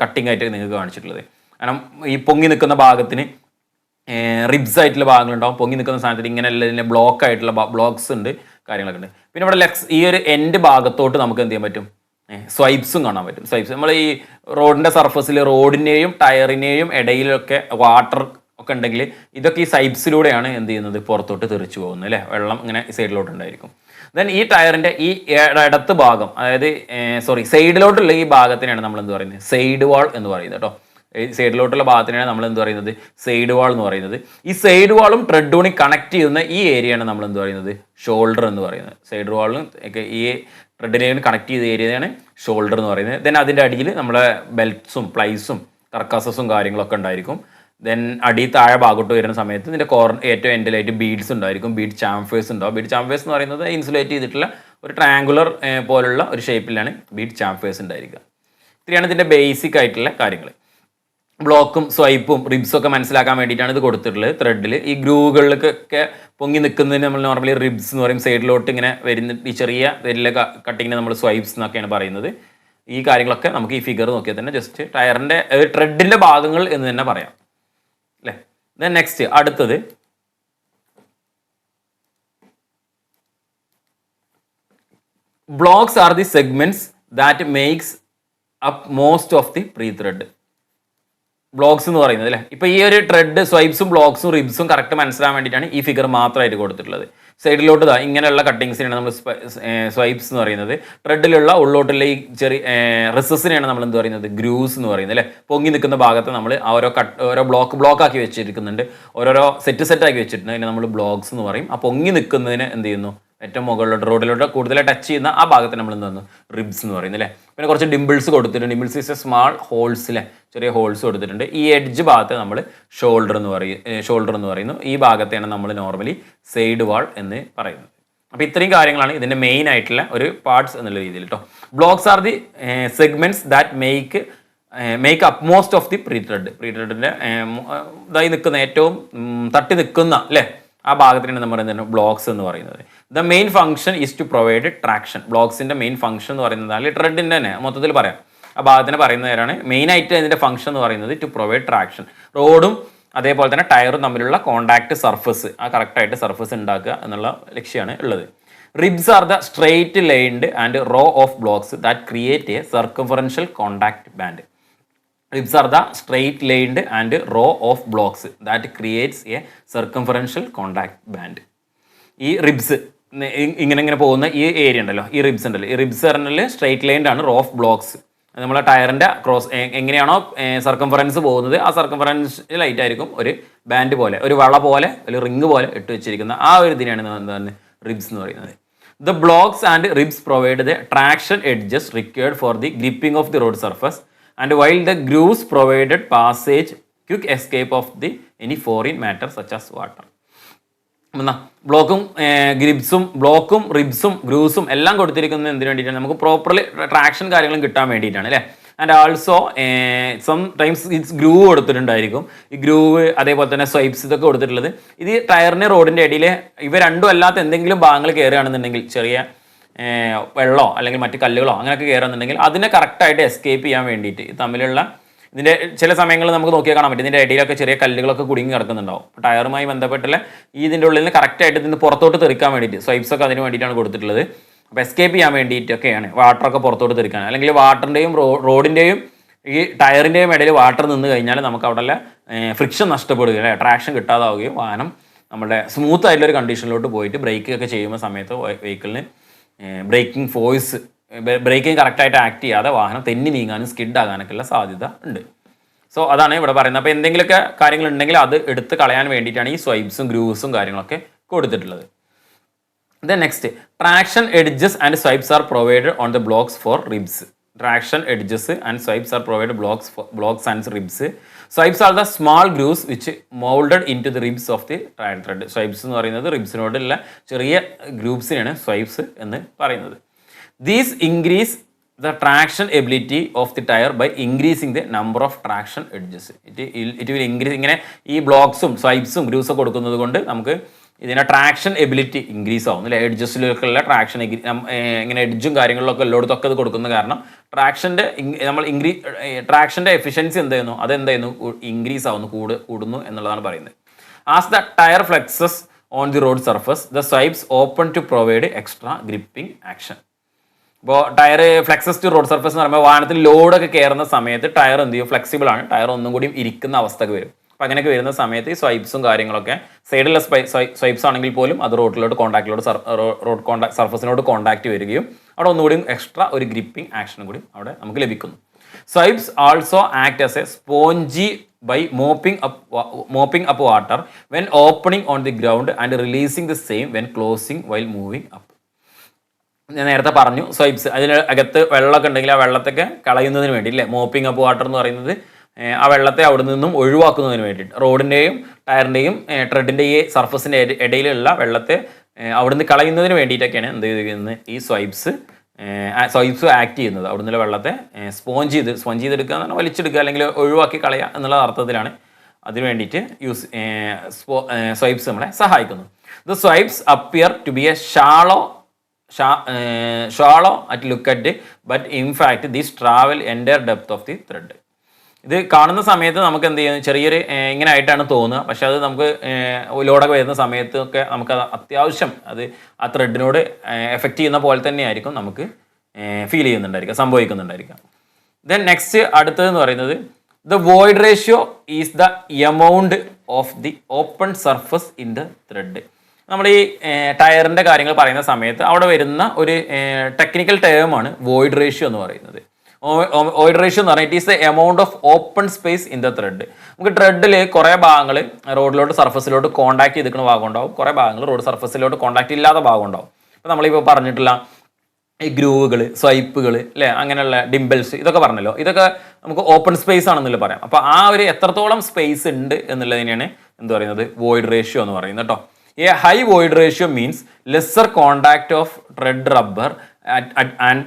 കട്ടിംഗ് ആയിട്ട് നിങ്ങൾക്ക് കാണിച്ചിട്ടുള്ളത്. കാരണം ഈ പൊങ്ങി നിൽക്കുന്ന ഭാഗത്തിന് റിബ്സ് ആയിട്ടുള്ള ഭാഗങ്ങളുണ്ടാവും, പൊങ്ങി നിൽക്കുന്ന സാധനത്തിൽ ഇങ്ങനെയുള്ള ഇതിൻ്റെ ബ്ലോക്ക് ആയിട്ടുള്ള ബ്ലോക്സ് ഉണ്ട്, കാര്യങ്ങളൊക്കെ ഉണ്ട്. പിന്നെ ഇവിടെ ഈ ഒരു എൻഡ് ഭാഗത്തോട്ട് നമുക്ക് എന്ത് ചെയ്യാൻ പറ്റും, സ്വൈപ്സും കാണാൻ പറ്റും. സ്വൈപ്സ് നമ്മൾ ഈ റോഡിൻ്റെ സർഫസിൽ റോഡിനെയും ടയറിനെയും ഇടയിലൊക്കെ വാട്ടർ ഒക്കെ ഉണ്ടെങ്കിൽ ഇതൊക്കെ ഈ സൈപ്സിലൂടെയാണ് എന്ത് ചെയ്യുന്നത്, പുറത്തോട്ട് തെറിച്ചു പോകുന്നത് അല്ലേ, വെള്ളം ഇങ്ങനെ സൈഡിലോട്ടുണ്ടായിരിക്കും. ദെൻ ഈ ടയറിൻ്റെ ഈ ഇടത്ത് ഭാഗം, അതായത് സൈഡിലോട്ടുള്ള ഈ ഭാഗത്തിനാണ് നമ്മൾ എന്ത് പറയുന്നത്, സൈഡ് വാൾ എന്ന് പറയുന്നത് കേട്ടോ. സൈഡിലോട്ടുള്ള ഭാഗത്തിനാണ് നമ്മൾ എന്ത് പറയുന്നത്, സൈഡ് വാൾ എന്ന് പറയുന്നത്. ഈ സൈഡ് വാളും ട്രെഡൂണി കണക്ട് ചെയ്യുന്ന ഈ ഏരിയയാണ് നമ്മൾ എന്ത് പറയുന്നത്, ഷോൾഡർ എന്ന് പറയുന്നത്. സൈഡ് വാളും ഒക്കെ ഈ ട്രെഡിനെയും കണക്ട് ചെയ്ത ഏരിയയാണ് ഷോൾഡർ എന്ന് പറയുന്നത്. ദെൻ അതിൻ്റെ അടിയിൽ നമ്മളെ ബെൽറ്റ്സും പ്ലൈസും കർക്കാസസും കാര്യങ്ങളൊക്കെ ഉണ്ടായിരിക്കും. ദെൻ അടി താഴെ ഭാഗത്തോട്ട് വരുന്ന സമയത്ത് ഇതിൻ്റെ ഏറ്റവും എൻഡിലായിട്ട് ബീഡ്സ് ഉണ്ടായിരിക്കും, ബീഡ് ചാംഫേഴ്സ് ഉണ്ടാവും. ബീഡ് ചാംഫേഴ്സ് എന്ന് പറയുന്നത് ഇൻസുലേറ്റ് ചെയ്തിട്ടുള്ള ഒരു ട്രയാങ്കുലർ പോലുള്ള ഒരു ഷേപ്പിലാണ് ബീഡ് ചാംഫേഴ്സ് ഉണ്ടായിരിക്കുക. ഇത്രയാണ് ഇതിൻ്റെ ബേസിക് ആയിട്ടുള്ള കാര്യങ്ങൾ. ബ്ലോക്കും സ്വൈപ്പും റിബ്സും ഒക്കെ മനസ്സിലാക്കാൻ വേണ്ടിയിട്ടാണ് ഇത് കൊടുത്തിട്ടുള്ളത്. ത്രെഡിൽ ഈ ഗ്രൂവുകളിലൊക്കെ പൊങ്ങി നിൽക്കുന്നതിന് നമ്മൾ നോർമലി റിബ്സ് എന്ന് പറയും. സൈഡിലോട്ട് ഇങ്ങനെ വരുന്ന ഈ ചെറിയ വലിയ കട്ടിങ്ങിന് നമ്മൾ സ്വൈപ്സ് എന്നൊക്കെയാണ് പറയുന്നത്. ഈ കാര്യങ്ങളൊക്കെ നമുക്ക് ഈ ഫിഗർ നോക്കിയാൽ തന്നെ ജസ്റ്റ് ടയറിൻ്റെ ട്രെഡിൻ്റെ ഭാഗങ്ങൾ എന്ന് തന്നെ പറയാം അല്ലേ. ദെൻ നെക്സ്റ്റ് അടുത്തത് blocks are the segments that makes up most of the pre thread. Blocks എന്ന് പറയുന്നത് അല്ലേ. ഇപ്പോൾ ഈ ഒരു ട്രെഡ് സ്വൈപ്സും ബ്ലോക്സും റിബ്സും കറക്റ്റ് മനസ്സിലാൻ വേണ്ടിയിട്ടാണ് ഈ ഫിഗർ മാത്രമായിട്ട് കൊടുത്തിട്ടുള്ളത്. സൈഡിലോട്ട് ഇങ്ങനെയുള്ള കട്ടിങ്സിനാണ് നമ്മൾ സ്വൈപ്സ് എന്ന് പറയുന്നത്. ട്രെഡിലുള്ള ഉള്ളോട്ടുള്ള ഈ ചെറിയ റിസസിനെയാണ് നമ്മൾ എന്ത് പറയുന്നത്, ഗ്രൂസ് എന്ന് പറയുന്നത് അല്ലേ. പൊങ്ങി നിൽക്കുന്ന ഭാഗത്ത് നമ്മൾ ഓരോ ബ്ലോക്ക് ആക്കി വെച്ചിരിക്കുന്നുണ്ട്, ഓരോരോ സെറ്റ് ആക്കി വെച്ചിട്ടുണ്ട്. അതിന് നമ്മൾ ബ്ലോക്സ് എന്ന് പറയും. ആ പൊങ്ങി നിൽക്കുന്നതിന് എന്ത് ചെയ്യുന്നു, ഏറ്റവും മുകളിലോട്ട് റോഡിലോട്ട് കൂടുതൽ ടച്ച് ചെയ്യുന്ന ആ ഭാഗത്ത് നമ്മൾ എന്ത് പറയുന്നു, റിബ്സ് എന്ന് പറയുന്നത് അല്ലേ. പിന്നെ കുറച്ച് ഡിംപിൾസ് കൊടുത്തിട്ടുണ്ട്. Dimples is a small holes അല്ലേ, ചെറിയ ഹോൾസ് കൊടുത്തിട്ടുണ്ട്. ഈ എഡ്ജ് ഭാഗത്ത് നമ്മൾ ഷോൾഡർ എന്ന് പറയുന്നു. ഈ ഭാഗത്തെയാണ് നമ്മൾ നോർമലി സൈഡ് വാൾ എന്ന് പറയുന്നത്. അപ്പോൾ ഇത്രയും കാര്യങ്ങളാണ് ഇതിൻ്റെ മെയിൻ ആയിട്ടുള്ള ഒരു പാർട്സ് എന്നുള്ള രീതിയിൽ കേട്ടോ. Blocks are the segments that make up most of the pre ത്രെഡിൻ്റെ ഇതായി നിൽക്കുന്ന ഏറ്റവും തട്ടി നിൽക്കുന്ന അല്ലേ ആ ഭാഗത്തിനാണ് നമ്മൾ പറയുന്നത് ബ്ലോക്സ് എന്ന് പറയുന്നത്. The main function is to provide traction. ബ്ലോക്സിൻ്റെ മെയിൻ ഫംഗ്ഷൻ എന്ന് പറയുന്നത് ട്രെഡിൻ്റെ തന്നെ മൊത്തത്തിൽ പറയാം, ആ ഭാഗത്തിന് പറയുന്നവരാണ്. മെയിനായിട്ട് ഇതിൻ്റെ ഫംഗ്ഷൻ എന്ന് പറയുന്നത് ടു പ്രൊവൈഡ് ട്രാക്ഷൻ. റോഡും അതേപോലെ തന്നെ ടയറും തമ്മിലുള്ള കോണ്ടാക്ട് സർഫസ്, ആ കറക്റ്റായിട്ട് സർഫസ് ഉണ്ടാക്കുക എന്നുള്ള ലക്ഷ്യമാണ് ഉള്ളത്. Ribs are the straight lined and row of blocks that create a circumferential contact band. Ribs are the straight lined and row of blocks that creates a circumferential contact band. ഈ റിബ്സ് ഇങ്ങനെ പോകുന്ന ഈ ഏരിയ ഉണ്ടല്ലോ, ഈ റിബ്സ് ഉണ്ടല്ലോ, ഈ റിബ്സ് പറഞ്ഞാൽ സ്ട്രെയിറ്റ് ലൈൻഡ് ആണ്, റോ ഓഫ് ബ്ലോക്സ്. നമ്മളെ ടയറിൻ്റെ ക്രോസ് എങ്ങനെയാണോ സർക്കംഫറൻസ് പോകുന്നത് ആ സർക്കംഫറൻഷ്യലായിട്ട് ആയിരിക്കും ഒരു ബാൻഡ് പോലെ, ഒരു വള പോലെ, ഒരു റിങ് പോലെ ഇട്ട് വെച്ചിരിക്കുന്ന ആ ഒരു ഇതിനെയാണ് എന്താണ് റിബ്സ് എന്ന് പറയുന്നത്. The blocks and ribs provide the traction edges required for the gripping of the road surface, and while the grooves provided passage, quick escape of the any foreign matter such as water. ബ്ലോക്കും റിബ്സും ഗ്രൂസും എല്ലാം കൊടുത്തിരിക്കുന്നത് എന്തിനു വേണ്ടിയിട്ടാണ്, നമുക്ക് പ്രോപ്പർലി ട്രാക്ഷൻ കാര്യങ്ങളും കിട്ടാൻ വേണ്ടിയിട്ടാണ് അല്ലേ. And also sometimes its groove കൊടുത്തിട്ടുണ്ടായിരിക്കും. ഈ ഗ്രൂവ് അതേപോലെ തന്നെ സ്വൈപ്സ് ഇതൊക്കെ കൊടുത്തിട്ടുള്ളത് ഇത് ടയറിന് റോഡിൻ്റെ ഇടയിൽ ഇവ രണ്ടും അല്ലാത്ത എന്തെങ്കിലും ഭാഗങ്ങൾ കയറുകയാണെന്നുണ്ടെങ്കിൽ, ചെറിയ വെള്ളമോ അല്ലെങ്കിൽ മറ്റ് കല്ലുകളോ അങ്ങനെയൊക്കെ കയറുന്നുണ്ടെങ്കിൽ അതിനെ കറക്റ്റായിട്ട് എസ്കേപ്പ് ചെയ്യാൻ വേണ്ടിയിട്ട് തമ്മിലുള്ള ഇതിൻ്റെ ചില സമയങ്ങളിൽ നമുക്ക് നോക്കിയാൽ കാണാൻ പറ്റും, ഇതിൻ്റെ ഇടയിലൊക്കെ ചെറിയ കല്ലുകളൊക്കെ കുടുങ്ങി കിടക്കുന്നുണ്ടാവും. അപ്പോൾ ടയറുമായി ബന്ധപ്പെട്ടുള്ള ഇതിൻ്റെ ഉള്ളിൽ നിന്ന് കറക്റ്റായിട്ട് ഇതിന് പുറത്തോട്ട് തെറിക്കാൻ വേണ്ടിയിട്ട് സ്വൈപ്സൊക്കെ അതിന് വേണ്ടിയിട്ടാണ് കൊടുത്തിട്ടുള്ളത്. അപ്പോൾ എസ്കേപ്പ് ചെയ്യാൻ വേണ്ടിയിട്ടൊക്കെയാണ് വാട്ടറൊക്കെ പുറത്തോട്ട് തെറിക്കാൻ, അല്ലെങ്കിൽ വാട്ടറിൻ്റെയും റോഡിൻ്റെയും ഈ ടയറിൻ്റെയും ഇടയിൽ വാട്ടർ നിന്ന് കഴിഞ്ഞാൽ നമുക്ക് അവിടെ ഫ്രിക്ഷൻ നഷ്ടപ്പെടുകയും ട്രാക്ഷൻ കിട്ടാതാവുകയും വാഹനം നമ്മുടെ സ്മൂത്ത് ആയിട്ടുള്ളൊരു കണ്ടീഷനിലോട്ട് പോയിട്ട് ബ്രേക്കൊക്കെ ചെയ്യുന്ന സമയത്ത് വെഹിക്കിളിന് ബ്രേക്കിംഗ് ഫോഴ്സ്, ബ്രേക്കിംഗ് കറക്റ്റായിട്ട് ആക്ട് ചെയ്യാതെ വാഹനം തെന്നി നീങ്ങാനും സ്കിഡ് ആകാനൊക്കെയുള്ള സാധ്യത ഉണ്ട്. സോ അതാണ് ഇവിടെ പറയുന്നത്. അപ്പോൾ എന്തെങ്കിലുമൊക്കെ കാര്യങ്ങളുണ്ടെങ്കിൽ അത് എടുത്ത് കളയാൻ വേണ്ടിയിട്ടാണ് ഈ സ്വൈപ്സും ഗ്രൂവ്സും കാര്യങ്ങളൊക്കെ കൊടുത്തിട്ടുള്ളത്. Then next, traction edges and swipes are provided on the blocks for ribs. Traction edges and swipes are provided blocks and ribs. Swipes are the small grooves which molded into the ribs of the tire thread. Swipes എന്ന് പറയുന്നത് റിബ്സിനോടുള്ള ചെറിയ ഗ്രൂപ്പ്സിനാണ് സ്വൈപ്സ് എന്ന് പറയുന്നത്. These increase the traction ability of the tire by increasing the number of traction edges. It will increase. ഇങ്ങനെ ഈ ബ്ലോക്സും സ്വൈപ്സും ഗ്രൂവ്സും കൊടുക്കുന്നത് കൊണ്ട് നമുക്ക് ഇതിൻ്റെ ട്രാക്ഷൻ എബിലിറ്റി ഇൻക്രീസ് ആവും അല്ലേ. എഡ്ജസിലൊക്കെയുള്ള ട്രാക്ഷൻ ഇങ്ങനെ എഡ്ജും കാര്യങ്ങളിലൊക്കെ എല്ലായിടത്തൊക്കെ അത് കൊടുക്കുന്നത് കാരണം ട്രാക്ഷൻ്റെ എഫിഷ്യൻസി എന്തായിരുന്നു, അതെന്തായിരുന്നു, ഇൻക്രീസ് ആവുന്നു, കൂടുന്നു എന്നുള്ളതാണ് പറയുന്നത്. As the tyre flexes on the road surface the swipes open to provide extra gripping action. ഇപ്പോൾ tyre flexes to road surface എന്ന് പറയുമ്പോൾ വാഹനത്തിൽ ലോഡൊക്കെ കയറുന്ന സമയത്ത് ടയർ എന്ത് ചെയ്യും, ഫ്ലെക്സിബിൾ ആണ്, ടയർ ഒന്നും കൂടി ഇരിക്കുന്ന അവസ്ഥക്ക് വരും. അപ്പോൾ അങ്ങനെയൊക്കെ വരുന്ന സമയത്ത് ഈ സ്വൈപ്സും കാര്യങ്ങളൊക്കെ സൈഡിലെ സ്വൈപ്സ് ആണെങ്കിൽ പോലും അത് റോഡ് സർഫസിനോട് കോൺടാക്റ്റ് വരികയും അവിടെ ഒന്നുകൂടി എക്സ്ട്രാ ഒരു ഗ്രിപ്പിംഗ് ആക്ഷനും കൂടി അവിടെ നമുക്ക് ലഭിക്കുന്നു. Swipes also act as a spongy by mopping up water when opening on the ground and releasing the same when closing while moving up. ഞാൻ നേരത്തെ പറഞ്ഞു സ്വൈപ്സ് അതിന് അകത്ത് വെള്ളമൊക്കെ ഉണ്ടെങ്കിൽ ആ വെള്ളത്തൊക്കെ കളയുന്നതിന് വേണ്ടി അല്ലേ. മോപ്പിംഗ് അപ്പ് വാട്ടർ എന്ന് പറയുന്നത് ആ വെള്ളത്തെ അവിടെ നിന്നും ഒഴിവാക്കുന്നതിന് വേണ്ടിയിട്ട് റോഡിൻ്റെയും ടയറിൻ്റെയും ട്രെഡിൻ്റെ ഈ സർഫസിൻ്റെ ഇടയിലുള്ള വെള്ളത്തെ അവിടുന്ന് കളയുന്നതിന് വേണ്ടിയിട്ടൊക്കെയാണ് എന്ത് ചെയ്തിരിക്കുന്നത് ഈ സ്വൈപ്സ് ആക്ട് ചെയ്യുന്നത്. അവിടുന്ന് വെള്ളത്തെ സ്പോഞ്ച് ചെയ്തെടുക്കുക എന്ന് പറഞ്ഞാൽ വലിച്ചെടുക്കുക അല്ലെങ്കിൽ ഒഴിവാക്കി കളയുക എന്നുള്ള അർത്ഥത്തിലാണ് അതിന് വേണ്ടിയിട്ട് സ്വൈപ്സ് നമ്മളെ സഹായിക്കുന്നു. The swipes appear to be a shallow shallow at look at it, but in fact this travel entire depth of the thread. ഇത് കാണുന്ന സമയത്ത് നമുക്ക് എന്ത് ചെയ്യുന്നത് ചെറിയൊരു ഇങ്ങനെ ആയിട്ടാണ് തോന്നുക, പക്ഷെ അത് നമുക്ക് ലോഡൊക്കെ വരുന്ന സമയത്തൊക്കെ നമുക്ക് അത്യാവശ്യം അത് ആ ത്രെഡിനോട് എഫക്റ്റ് ചെയ്യുന്ന പോലെ തന്നെയായിരിക്കും നമുക്ക് ഫീൽ ചെയ്യുന്നുണ്ടായിരിക്കുക, സംഭവിക്കുന്നുണ്ടായിരിക്കുക. ദെൻ നെക്സ്റ്റ് അടുത്തതെന്ന് പറയുന്നത് the void ratio is the amount of the open surface in the thread. നമ്മൾ ഈ ടയറിൻ്റെ കാര്യങ്ങൾ പറയുന്ന സമയത്ത് അവിടെ വരുന്ന ഒരു ടെക്നിക്കൽ ടേമാണ് വോയിഡ് റേഷ്യോ എന്ന് പറയുന്നത്. വോയിഡ് റേഷ്യോ എന്ന് പറഞ്ഞാൽ it is the amount of open space in the thread. നമുക്ക് ത്രെഡിൽ കുറേ ഭാഗങ്ങൾ റോഡിലോട്ട് സർഫസിലോട്ട് കോൺടാക്ട് ചെയ്തിരിക്കുന്ന ഭാഗം ഉണ്ടാവും, കുറേ ഭാഗങ്ങൾ റോഡ് സർഫസിലോട്ട് കോൺടാക്ട് ഇല്ലാത്ത ഭാഗം ഉണ്ടാവും. ഇപ്പോൾ നമ്മളിപ്പോൾ പറഞ്ഞിട്ടുള്ള ഈ ഗ്രൂവുകൾ, സ്വൈപ്പുകൾ അല്ലേ, അങ്ങനെയുള്ള ഡിംബിൾസ് ഇതൊക്കെ പറഞ്ഞല്ലോ, ഇതൊക്കെ നമുക്ക് ഓപ്പൺ സ്പേസ് ആണെന്നല്ലേ പറയാം. അപ്പോൾ ആ ഒരു എത്രത്തോളം സ്പേസ് ഉണ്ട് എന്നുള്ളതിനെയാണ് എന്ത് പറയുന്നത് വോയിഡ് റേഷ്യോ എന്ന് പറയുന്നത് കേട്ടോ. A high void ratio means lesser contact of thread rubber and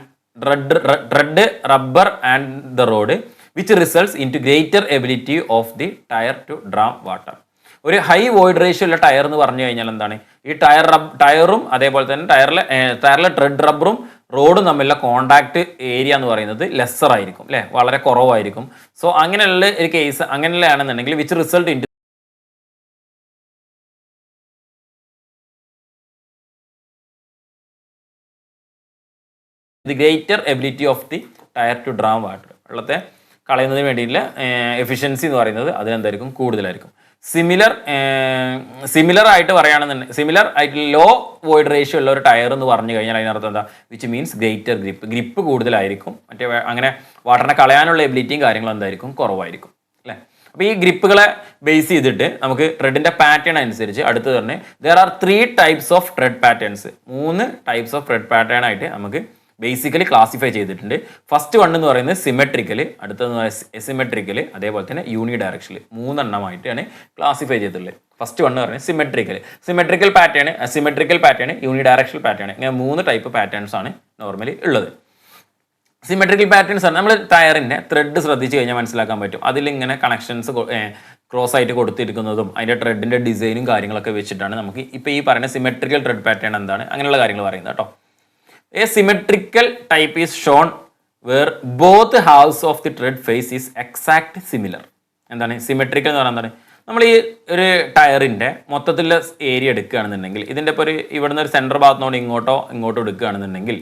rubber and the road, which results into greater ability of the tire to draw water. ഒരു ഹൈ വോയിഡ് റേഷ്യോ ഉള്ള ടയർ എന്ന് പറഞ്ഞു കഴിഞ്ഞാൽ എന്താണ്, ഈ ടയറും അതേപോലെ തന്നെ ടയറിലെ ത്രെഡ് റബ്ബറും റോഡും തമ്മിലുള്ള കോണ്ടാക്ട് ഏരിയ എന്ന് പറയുന്നത് ലെസ്സർ ആയിരിക്കും അല്ലേ, വളരെ കുറവായിരിക്കും. സോ അങ്ങനെയുള്ള ഒരു കേസ് അങ്ങനെയുള്ളതാണെന്നുണ്ടെങ്കിൽ which result in the greater ability of the tyre to draw water. വെള്ളത്തെ കളയുന്നതിന് വേണ്ടിയിട്ടുള്ള എഫിഷ്യൻസി എന്ന് പറയുന്നത് അതിനെന്തായിരിക്കും കൂടുതലായിരിക്കും. സിമിലർ ആയിട്ട് പറയുകയാണെന്നുണ്ടെങ്കിൽ സിമിലർ ആയിട്ട് ലോ വോയിഡ് റേഷ്യോ ഉള്ള ഒരു ടയർ എന്ന് പറഞ്ഞു കഴിഞ്ഞാൽ അതിനർത്ഥം എന്താ, വിച്ച് മീൻസ് ഗ്രേറ്റർ ഗ്രിപ്പ് കൂടുതലായിരിക്കും. മറ്റേ അങ്ങനെ വാട്ടറിനെ കളയാനുള്ള എബിലിറ്റിയും കാര്യങ്ങളും എന്തായിരിക്കും കുറവായിരിക്കും അല്ലേ. അപ്പോൾ ഈ ഗ്രിപ്പുകളെ ബേസ് ചെയ്തിട്ട് നമുക്ക് ത്രെഡിൻ്റെ പാറ്റേൺ അനുസരിച്ച് അടുത്ത് തന്നെ there are 3 types of thread patterns. 3 types of thread pattern ആയിട്ട് നമുക്ക് ബേസിക്കലി ക്ലാസിഫൈ ചെയ്തിട്ടുണ്ട്. ഫസ്റ്റ് വൺ എന്ന് പറയുന്നത് സിമെട്രിക്കൽ, അടുത്തതെന്ന് പറയുന്നത് എസിമെട്രിക്കൽ, അതേപോലെ തന്നെ യൂണി ഡയറക്ഷനിൽ 3 എണ്ണമായിട്ടാണ് ക്ലാസിഫൈ ചെയ്തിട്ടുള്ളത്. ഫസ്റ്റ് വൺ എന്ന് പറയുന്നത് സിമെട്രിക്കൽ പാറ്റേൺ, അസിമെട്രിക്കൽ പാറ്റേൺ, യൂണി ഡയറക്ഷണൽ പാറ്റേൺ, ഇങ്ങനെ 3 ടൈപ്പ് പാറ്റേൺസ് ആണ് നോർമലി ഉള്ളത്. സിമെട്രിക്കൽ പാറ്റേൺസ് ആണ് നമ്മൾ ടയറിൻ്റെ ത്രെഡ് ശ്രദ്ധിച്ച് കഴിഞ്ഞാൽ മനസ്സിലാക്കാൻ പറ്റും. അതിലിങ്ങനെ കണക്ഷൻസ് ക്രോസ് ആയിട്ട് കൊടുത്തിരിക്കുന്നതും അതിൻ്റെ ത്രെഡിൻ്റെ ഡിസൈനും കാര്യങ്ങളൊക്കെ വെച്ചിട്ടാണ് നമുക്ക് ഇപ്പോൾ ഈ പറയുന്ന സിമെട്രിക്കൽ ത്രെഡ് പാറ്റേൺ എന്താണ് അങ്ങനെയുള്ള കാര്യങ്ങൾ പറയുന്നത് കേട്ടോ. A symmetrical type is shown where both halves of the thread face is exact similar. എന്താണ് സിമെട്രിക്കൽ എന്ന് പറയുന്നത്? നമ്മൾ ഈ ഒരു ടയറിൻ്റെ മൊത്തത്തിലുള്ള ഏരിയ എടുക്കുകയാണെന്നുണ്ടെങ്കിൽ ഇതിൻ്റെ ഇപ്പോൾ ഒരു ഇവിടുന്ന് ഒരു സെൻറ്റർ ഭാഗത്തുനിന്നോട് ഇങ്ങോട്ടോ എടുക്കുകയാണെന്നുണ്ടെങ്കിൽ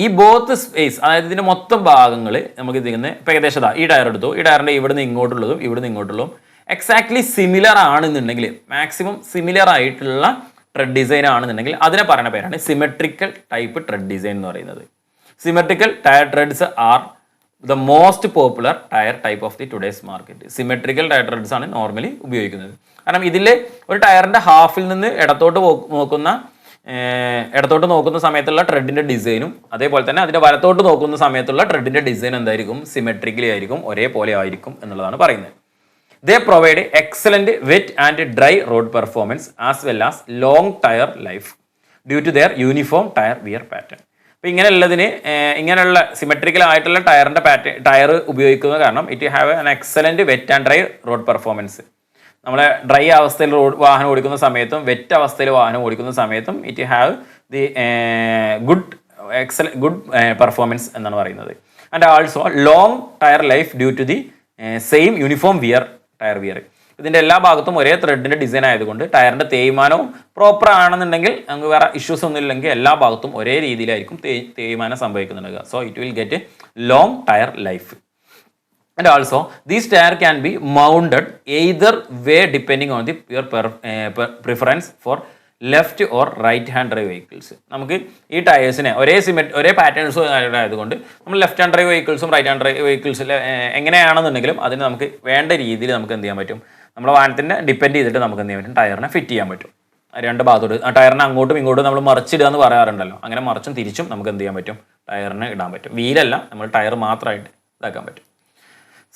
ഈ ബോത്ത് സ്പേസ്, അതായത് ഇതിൻ്റെ മൊത്തം ഭാഗങ്ങൾ നമുക്ക് ഇതിങ്ങനെ ഇപ്പോൾ ഏകദേശം ഈ ടയർ എടുത്തു, ഈ ടയറിൻ്റെ ഇവിടുന്ന് ഇങ്ങോട്ടുള്ളതും എക്സാക്ട്ലി സിമിലർ ആണെന്നുണ്ടെങ്കിൽ, മാക്സിമം സിമിലർ ആയിട്ടുള്ള ത്രെഡ് ഡിസൈൻ ആണെന്നുണ്ടെങ്കിൽ അതിനെ പറയുന്ന പേരാണ് സിമെട്രിക്കൽ ടൈപ്പ് ത്രെഡ് ഡിസൈൻ എന്ന് പറയുന്നത്. Symmetrical tyre threads are the most popular tyre type of the today's market. Symmetrical tyre threads ആണ് നോർമലി ഉപയോഗിക്കുന്നത്. കാരണം ഇതിൽ ഒരു ടയറിൻ്റെ ഹാഫിൽ നിന്ന് ഇടത്തോട്ട് നോക്കുന്ന സമയത്തുള്ള ത്രെഡിൻ്റെ ഡിസൈനും അതേപോലെ തന്നെ അതിൻ്റെ വലത്തോട്ട് നോക്കുന്ന സമയത്തുള്ള ത്രെഡിൻ്റെ ഡിസൈൻ എന്തായിരിക്കും, സിമെട്രിക്കലി ആയിരിക്കും, ഒരേപോലെ ആയിരിക്കും എന്നുള്ളതാണ് പറയുന്നത്. They provide excellent wet and dry road performance as well as long tire life due to their uniform tire wear pattern. അപ്പോൾ ഇങ്ങനെയുള്ള സിമെട്രിക്കൽ ആയിട്ടുള്ള ടയർ ഉപയോഗിക്കുന്നത് കാരണം it have an excellent wet and dry road performance. നമ്മളെ ഡ്രൈ അവസ്ഥയിൽ വാഹനം ഓടിക്കുന്ന സമയത്തും വെറ്റ് അവസ്ഥയിൽ വാഹനം ഓടിക്കുന്ന സമയത്തും it have the good performance എന്നാണ് പറയുന്നത്. And also long tyre life due to the same uniform tyre wear. ഇതിൻ്റെ എല്ലാ ഭാഗത്തും ഒരേ ത്രെഡിൻ്റെ ഡിസൈൻ ആയതുകൊണ്ട് ടയറിൻ്റെ തേയ്മാനവും പ്രോപ്പർ ആണെന്നുണ്ടെങ്കിൽ നമുക്ക് വേറെ ഇഷ്യൂസ് ഒന്നും ഇല്ലെങ്കിൽ എല്ലാ ഭാഗത്തും ഒരേ രീതിയിലായിരിക്കും തേയ്മാനം സംഭവിക്കുന്നുണ്ടാകുക. So it will get long tyre life. And also these tyre can be mounted either way depending on the your preference for left or right hand drive vehicles. നമുക്ക് ഈ ടയേഴ്സിനെ ഒരേ പാറ്റേൺസ് ആയതുകൊണ്ട് നമ്മൾ ലെഫ്റ്റ് ഹാൻഡ് ഡ്രൈവ് വെഹിക്കിൾസും റൈറ്റ് ഹാൻഡ് ഡ്രൈവ് വെഹിക്കിൾസിൽ എങ്ങനെയാണെന്നുണ്ടെങ്കിലും അതിന് നമുക്ക് വേണ്ട രീതിയിൽ നമുക്ക് എന്ത് ചെയ്യാൻ പറ്റും, നമ്മുടെ വാഹനത്തിൻ്റെ ഡിപ്പെൻഡ് ചെയ്തിട്ട് നമുക്ക് എന്ത് ചെയ്യാൻ പറ്റും, ടയറിനെ ഫിറ്റ് ചെയ്യാൻ പറ്റും. 2 ഭാഗത്തോട് ആ ടയറിനെ അങ്ങോട്ടും ഇങ്ങോട്ടും നമ്മൾ മറിച്ചിടുക എന്ന് പറയാറുണ്ടല്ലോ, അങ്ങനെ മറിച്ചും തിരിച്ചും നമുക്ക് എന്ത് ചെയ്യാൻ പറ്റും, ടയറിന് ഇടാൻ പറ്റും. വീലല്ല, നമ്മൾ ടയർ മാത്രമായിട്ട് ഇതാക്കാൻ പറ്റും.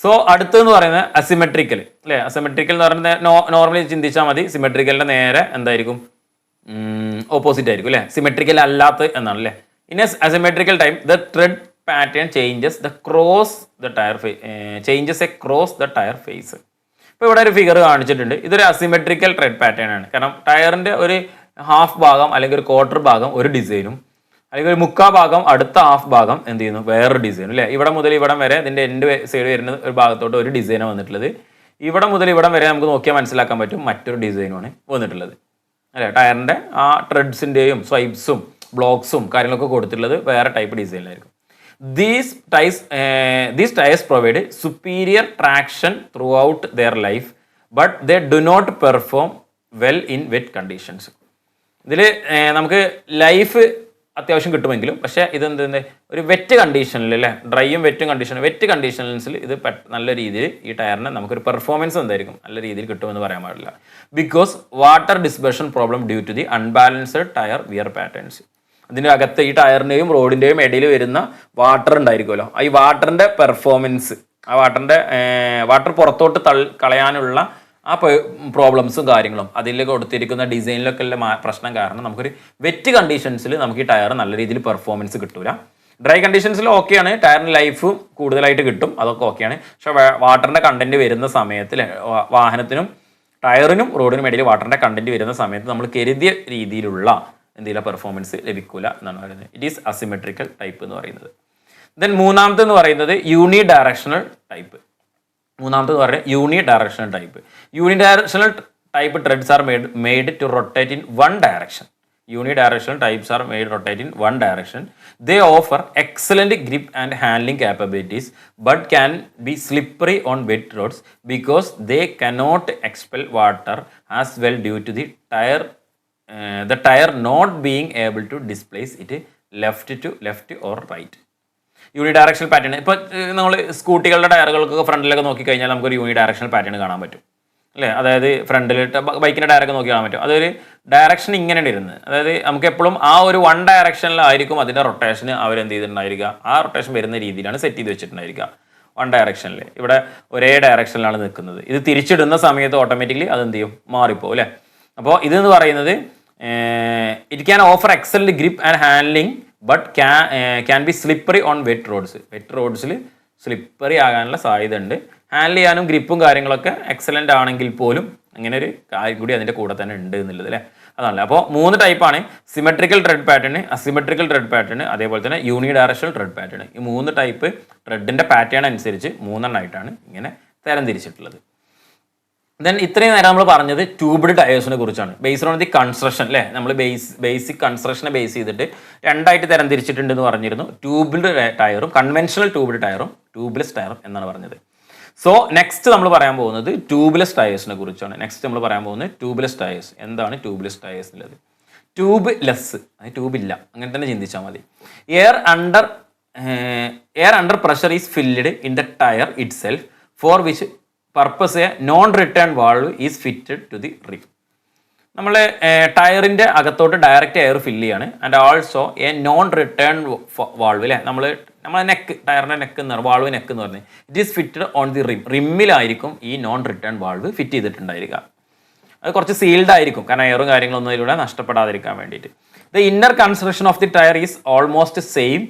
സോ അടുത്തെന്ന് പറയുന്നത് അസിമെട്രിക്കൽ അല്ലേ. അസിമെട്രിക്കൽ എന്ന് പറയുന്നത് നോർമലി ചിന്തിച്ചാൽ മതി, സിമെട്രിക്കലിൻ്റെ നേരെ എന്തായിരിക്കും, ഓപ്പോസിറ്റ് ആയിരിക്കും അല്ലേ, സിമെട്രിക്കൽ അല്ലാത്ത എന്നാണ് അല്ലേ. In a asymmetrical time the thread pattern changes across the tyre face. ഇപ്പോൾ ഇവിടെ ഒരു ഫിഗർ കാണിച്ചിട്ടുണ്ട്. ഇതൊരു അസിമെട്രിക്കൽ ത്രെഡ് പാറ്റേൺ ആണ്. കാരണം ടയറിൻ്റെ ഒരു ഹാഫ് ഭാഗം അല്ലെങ്കിൽ ഒരു ക്വാർട്ടർ ഭാഗം ഒരു ഡിസൈനും അല്ലെങ്കിൽ ഒരു മുക്കാ ഭാഗം അടുത്ത ഹാഫ് ഭാഗം എന്ത് ചെയ്യുന്നു വേറൊരു ഡിസൈൻ അല്ലേ. ഇവിടെ മുതൽ ഇവിടം വരെ ഇതിൻ്റെ എൻഡ് സൈഡ് വരുന്ന ഒരു ഭാഗത്തോട്ട് ഒരു ഡിസൈനാണ് വന്നിട്ടുള്ളത്. ഇവിടെ മുതൽ ഇവിടം വരെ നമുക്ക് നോക്കിയാൽ മനസ്സിലാക്കാൻ പറ്റും മറ്റൊരു ഡിസൈനുമാണ് വന്നിട്ടുള്ളത് അല്ലേ. ടയറിൻ്റെ ആ ട്രെഡ്സിൻ്റെയും സ്വൈപ്സും ബ്ലോക്സും കാര്യങ്ങളൊക്കെ കൊടുത്തിട്ടുള്ളത് വേറെ type ഡിസൈനിലായിരിക്കും. These tires provide superior traction throughout their life, but they do not perform well in wet conditions. ഇതിൽ നമുക്ക് ലൈഫ് അത്യാവശ്യം കിട്ടുമെങ്കിലും പക്ഷേ ഇതെന്ത് ഒരു വെറ്റ് കണ്ടീഷനിൽ അല്ലേ, ഡ്രൈയും വെറ്റും വെറ്റ് കണ്ടീഷൻസിൽ ഇത് നല്ല രീതിയിൽ ഈ ടയറിന് നമുക്കൊരു പെർഫോമൻസ് എന്തായിരിക്കും നല്ല രീതിയിൽ കിട്ടുമെന്ന് പറയാൻ പാടില്ല. Because water dispersion problem due to the unbalanced tyre wear patterns. അതിൻ്റെ അകത്ത് ഈ ടയറിൻ്റെയും റോഡിൻ്റെയും ഇടയിൽ വരുന്ന വാട്ടർ ഉണ്ടായിരിക്കുമല്ലോ, ഈ വാട്ടറിൻ്റെ പെർഫോമൻസ്, ആ വാട്ടർ പുറത്തോട്ട് കളയാനുള്ള ആ പ്രോബ്ലംസും കാര്യങ്ങളും അതിൽ കൊടുത്തിരിക്കുന്ന ഡിസൈനിലൊക്കെ ഉള്ള പ്രശ്നം കാരണം നമുക്കൊരു വെറ്റ് കണ്ടീഷൻസിൽ നമുക്ക് ഈ ടയർ നല്ല രീതിയിൽ പെർഫോമൻസ് കിട്ടൂല. ഡ്രൈ കണ്ടീഷൻസിൽ ഓക്കെയാണ്, ടയറിന് ലൈഫ് കൂടുതലായിട്ട് കിട്ടും, അതൊക്കെ ഓക്കെയാണ്. പക്ഷേ വാട്ടറിൻ്റെ കണ്ടന്റ് വരുന്ന സമയത്തിൽ വാഹനത്തിനും ടയറിനും റോഡിനും ഇടയിൽ വാട്ടറിൻ്റെ കണ്ടന്റ് വരുന്ന സമയത്ത് നമ്മൾ കരുതിയ രീതിയിലുള്ള എന്തെങ്കിലും പെർഫോമൻസ് ലഭിക്കില്ല എന്നാണ് പറയുന്നത്. ഇറ്റ് ഈസ് അസിമെട്രിക്കൽ ടൈപ്പ് എന്ന് പറയുന്നത്. ദെൻ മൂന്നാമത്തെ എന്ന് പറയുന്നത് unidirectional type. Unidirectional type treads are made to rotate in one direction. Unidirectional types are made rotate in one direction. They offer excellent grip and handling capabilities, but can be slippery on wet roads because they cannot expel water as well due to the tire not being able to displace it left or right. Unidirectional pattern ഇപ്പോൾ നമ്മൾ സ്കൂട്ടികളുടെ ടയറുകൾക്കൊക്കെ ഫ്രണ്ടിലൊക്കെ നോക്കിക്കഴിഞ്ഞാൽ നമുക്കൊരു യൂണിഡയറക്ഷണൽ പാറ്റേൺ കാണാൻ പറ്റും അല്ലേ. അതായത് ഫ്രണ്ടിൽ ബൈക്കിൻ്റെ ടയറൊക്കെ നോക്കി കാണാൻ പറ്റും. അതൊരു ഡയറക്ഷൻ ഇങ്ങനെയാണ് ഇരുന്നത്. അതായത് നമുക്ക് എപ്പോഴും ആ ഒരു വൺ ഡയറക്ഷനിലായിരിക്കും അതിൻ്റെ റൊട്ടേഷന് അവരെന്ത് ചെയ്തിട്ടുണ്ടായിരിക്കുക, ആ റൊട്ടേഷൻ വരുന്ന രീതിയിലാണ് സെറ്റ് ചെയ്ത് വെച്ചിട്ടുണ്ടായിരിക്കുക. വൺ ഡയറക്ഷനിൽ ഇവിടെ ഒരേ ഡയറക്ഷനിലാണ് നിൽക്കുന്നത്. ഇത് തിരിച്ചിടുന്ന സമയത്ത് ഓട്ടോമാറ്റിക്കലി അതെന്ത് ചെയ്യും, മാറിപ്പോകും അല്ലേ. അപ്പോൾ ഇതെന്ന് പറയുന്നത് it can offer excellent grip and handling but can be slippery on wet roads. Wet റോഡ്സിൽ സ്ലിപ്പറി ആകാനുള്ള സാധ്യത ഉണ്ട്. ഹാൻഡിൽ ചെയ്യാനും ഗ്രിപ്പും കാര്യങ്ങളൊക്കെ എക്സലൻ്റ് ആണെങ്കിൽ പോലും അങ്ങനെ ഒരു കാര്യം കൂടി അതിൻ്റെ കൂടെ തന്നെ ഉണ്ട് എന്നുള്ളത് അല്ലേ. അതാണല്ലേ. അപ്പോൾ 3 ടൈപ്പാണ്: സിമെട്രിക്കൽ ട്രെഡ് പാറ്റേൺ, അസിമെട്രിക്കൽ ട്രെഡ് പാറ്റേൺ, അതേപോലെ തന്നെ യൂണി ഡയറക്ഷണൽ ട്രെഡ് പാറ്റേൺ. ഈ 3 ടൈപ്പ് ട്രെഡിൻ്റെ പാറ്റേൺ അനുസരിച്ച് 3 എണ്ണമായിട്ടാണ് ഇങ്ങനെ തരംതിരിച്ചിട്ടുള്ളത്. ദെൻ ഇത്രയും നേരം നമ്മൾ പറഞ്ഞത് ട്യൂബ്ഡ് ടയേഴ്സിനെ കുറിച്ചാണ്. ബേസ്ഡ് ഓൺ ദി കൺസ്ട്രക്ഷൻ അല്ലേ. നമ്മൾ ബേസിക് കൺസ്ട്രക്ഷനെ ബേസ് ചെയ്തിട്ട് 2ആയിട്ട് തരംതിരിച്ചിട്ടുണ്ടെന്ന് പറഞ്ഞിരുന്നു. ട്യൂബ്ഡ് ടയറും കൺവെൻഷണൽ ട്യൂബ്ഡ് ടയറും ട്യൂബ്ലെസ് ടയറും എന്നാണ് പറഞ്ഞത്. സോ നെക്സ്റ്റ് നമ്മൾ പറയാൻ പോകുന്നത് ട്യൂബ്ലെസ് ടയേഴ്സിനെ കുറിച്ചാണ്. നെക്സ്റ്റ് നമ്മൾ പറയാൻ പോകുന്നത് ട്യൂബ്ലെസ് ടയേഴ്സ്. എന്താണ് ട്യൂബ്ലെസ് ടയേഴ്സ് എന്നുള്ളത്? ട്യൂബ്ലെസ്, ട്യൂബ് ഇല്ല, അങ്ങനെ തന്നെ ചിന്തിച്ചാൽ മതി. Air under pressure is filled in the tyre itself for which purpose a non return valve is fitted to the rim. നമ്മൾ ടയറിൻ്റെ അകത്തോട്ട് ഡയറക്റ്റ് എയർ ഫില്ല് ചെയ്യാണ്. And also a non return valve അല്ലേ. നമ്മളെ നെക്ക്, ടയറിൻ്റെ നെക്ക് എന്ന് പറഞ്ഞാൽ വാൾവ് നെക്ക് എന്ന് പറഞ്ഞാൽ it is fitted on the rim. റിമ്മിലായിരിക്കും ഈ നോൺ റിട്ടേൺ വാൾവ് ഫിറ്റ് ചെയ്തിട്ടുണ്ടായിരിക്കുക. അത് കുറച്ച് സീൽഡ് ആയിരിക്കും, കാരണം എയറും കാര്യങ്ങളൊന്നും ഇതിലൂടെ നഷ്ടപ്പെടാതിരിക്കാൻ വേണ്ടിയിട്ട്. The inner construction of the tyre is almost same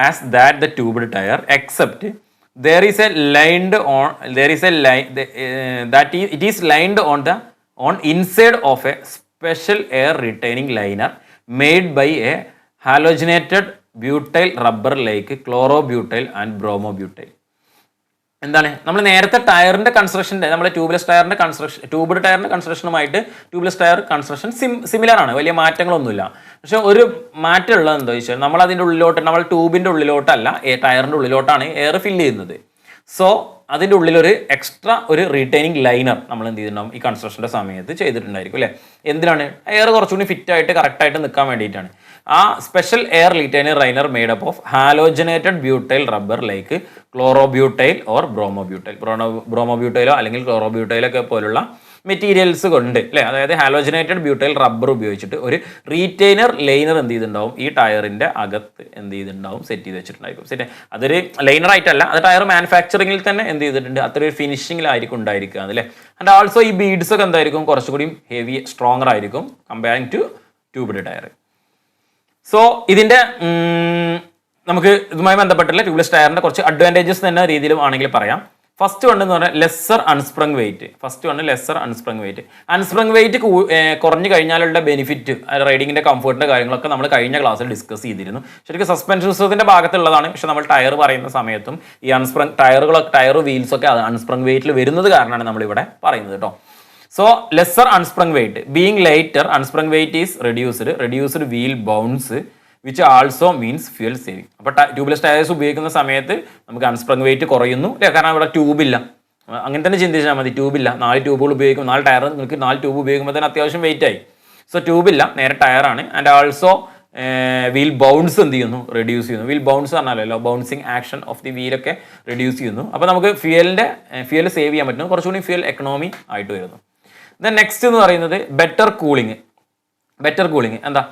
as that the tubed tyre except it is lined on inside of a special air retaining liner made by a halogenated butyl rubber like chlorobutyl and bromobutyl. എന്താണ് നമ്മൾ നേരത്തെ ടയറിൻ്റെ കൺസ്ട്രക്ഷൻ്റെ, നമ്മൾ ട്യൂബ്ലെസ് ടയറിൻ്റെ ട്യൂബ്ഡ് ടയറിൻ്റെ കൺസ്ട്രക്ഷനുമായിട്ട് ട്യൂബ്ലെസ് ടയർ കൺസ്ട്രക്ഷൻ സിമിലർ ആണ്, വലിയ മാറ്റങ്ങളൊന്നുമില്ല. പക്ഷെ ഒരു മാറ്റം ഉള്ളത് എന്താ വെച്ചാൽ നമ്മൾ അതിൻ്റെ ഉള്ളിലോട്ട്, നമ്മൾ ട്യൂബിൻ്റെ ഉള്ളിലോട്ടല്ല ടയറിൻ്റെ ഉള്ളിലോട്ടാണ് എയർ ഫില്ല് ചെയ്യുന്നത്. സോ അതിൻ്റെ ഉള്ളിലൊരു എക്സ്ട്രാ ഒരു റീറ്റെയിനിങ് ലൈനർ നമ്മൾ എന്ത് ചെയ്തിട്ടുണ്ടാവും ഈ കൺസ്ട്രക്ഷൻ്റെ സമയത്ത് ചെയ്തിട്ടുണ്ടായിരിക്കും അല്ലേ. എന്തിനാണ്? എയർ കുറച്ചുകൂടി ഫിറ്റായിട്ട് കറക്റ്റായിട്ട് നിൽക്കാൻ വേണ്ടിയിട്ടാണ്. ആ special air retainer liner made up of halogenated butyl rubber like chlorobutyl or ബ്രോമോബ്യൂട്ടൈലോ അല്ലെങ്കിൽ ക്ലോറോബ്യൂട്ടൈലൊക്കെ പോലുള്ള മെറ്റീരിയൽസ് കൊണ്ട് അല്ലേ. അതായത് ഹാലോജനേറ്റഡ് ബ്യൂട്ടൈൽ റബ്ബർ ഉപയോഗിച്ചിട്ട് ഒരു റീറ്റെയിനർ ലൈനർ എന്ത് ചെയ്തിട്ടുണ്ടാവും ഈ ടയറിൻ്റെ അകത്ത് എന്ത് ചെയ്തിട്ടുണ്ടാവും സെറ്റ് ചെയ്ത് വെച്ചിട്ടുണ്ടായിരിക്കും. അതൊരു ലൈനർ ആയിട്ടല്ല, അത് ടയർ മാനുഫാക്ചറിങ്ങിൽ തന്നെ എന്ത് ചെയ്തിട്ടുണ്ട്, അത്രയൊരു ഫിനിഷിങ്ങിലായിരിക്കും ഉണ്ടായിരിക്കുക അല്ലേ. ആൻഡ് ഓൾസോ ഈ ബീഡ്സ് ഒക്കെ എന്തായിരിക്കും കുറച്ചുകൂടി ഹെവി സ്ട്രോങ്ങർ ആയിരിക്കും comparing to tubed tyre. So ഇതിൻ്റെ നമുക്ക് ഇതുമായി ബന്ധപ്പെട്ടുള്ള ട്യൂബ്ലെസ് ടയറിൻ്റെ കുറച്ച് അഡ്വാൻറ്റേജസ് തന്നെ രീതിയിലും ആണെങ്കിൽ പറയാം. ഫസ്റ്റ് വൺ എന്ന് പറഞ്ഞാൽ lesser unsprung weight. First one lesser unsprung weight. Unsprung weight കുറഞ്ഞു കഴിഞ്ഞാലുള്ള ബെനിഫിറ്റ്, റൈഡിങ്ങിന്റെ കംഫർട്ടിന്റെ കാര്യങ്ങളൊക്കെ നമ്മൾ കഴിഞ്ഞ ക്ലാസ്സിൽ ഡിസ്കസ് ചെയ്തിരുന്നു. ശരിക്കും സസ്പെൻഷൻ സിസ്റ്റത്തിന്റെ ഭാഗത്തുള്ളതാണ്. പക്ഷെ നമ്മൾ ടയർ പറയുന്ന സമയത്തും ഈ അൺസ്പ്രങ് ടയർ വീൽസൊക്കെ അൺസ്പ്രങ് വെയിറ്റിൽ വരുന്നത് കാരണമാണ് നമ്മളിവിടെ പറയുന്നത് കേട്ടോ. So lesser unsprung weight being later unsprung weight is reduced wheel bounce which also means fuel saving. അപ്പോൾ ട്യൂബ്ലെസ് ടയേഴ്സ് ഉപയോഗിക്കുന്ന സമയത്ത് നമുക്ക് അൺസ്പ്രങ് വെയിറ്റ് കുറയുന്നു അല്ലേ, കാരണം ഇവിടെ ട്യൂബില്ല. അങ്ങനെ തന്നെ ചിന്തിച്ചാൽ മതി, ട്യൂബില്ല. 4 ട്യൂബുകൾ ഉപയോഗിക്കും, 4 ടയർ നിങ്ങൾക്ക് 4 ട്യൂബ് ഉപയോഗിക്കുമ്പോൾ തന്നെ അത്യാവശ്യം വെയിറ്റ് ആയി. സോ ട്യൂബില്ല, നേരെ ടയറാണ്. ആൻഡ് ആൾസോ വീൽ ബൗൺസ് എന്ത് ചെയ്യുന്നു, റെഡ്യൂസ് ചെയ്യുന്നു. വീൽ ബൗൺസ് പറഞ്ഞാലല്ലോ ബൗൺസിങ് ആക്ഷൻ ഓഫ് ദി വീലൊക്കെ റെഡ്യൂസ് ചെയ്യുന്നു. അപ്പോൾ നമുക്ക് ഫ്യൂൽ സേവ് ചെയ്യാൻ പറ്റുന്നു, കുറച്ചുകൂടി ഫ്യൂൽ എക്കണോമി ആയിട്ട് വരുന്നു. ദെൻ നെക്സ്റ്റ് എന്ന് പറയുന്നത് ബെറ്റർ കൂളിങ് എന്താ,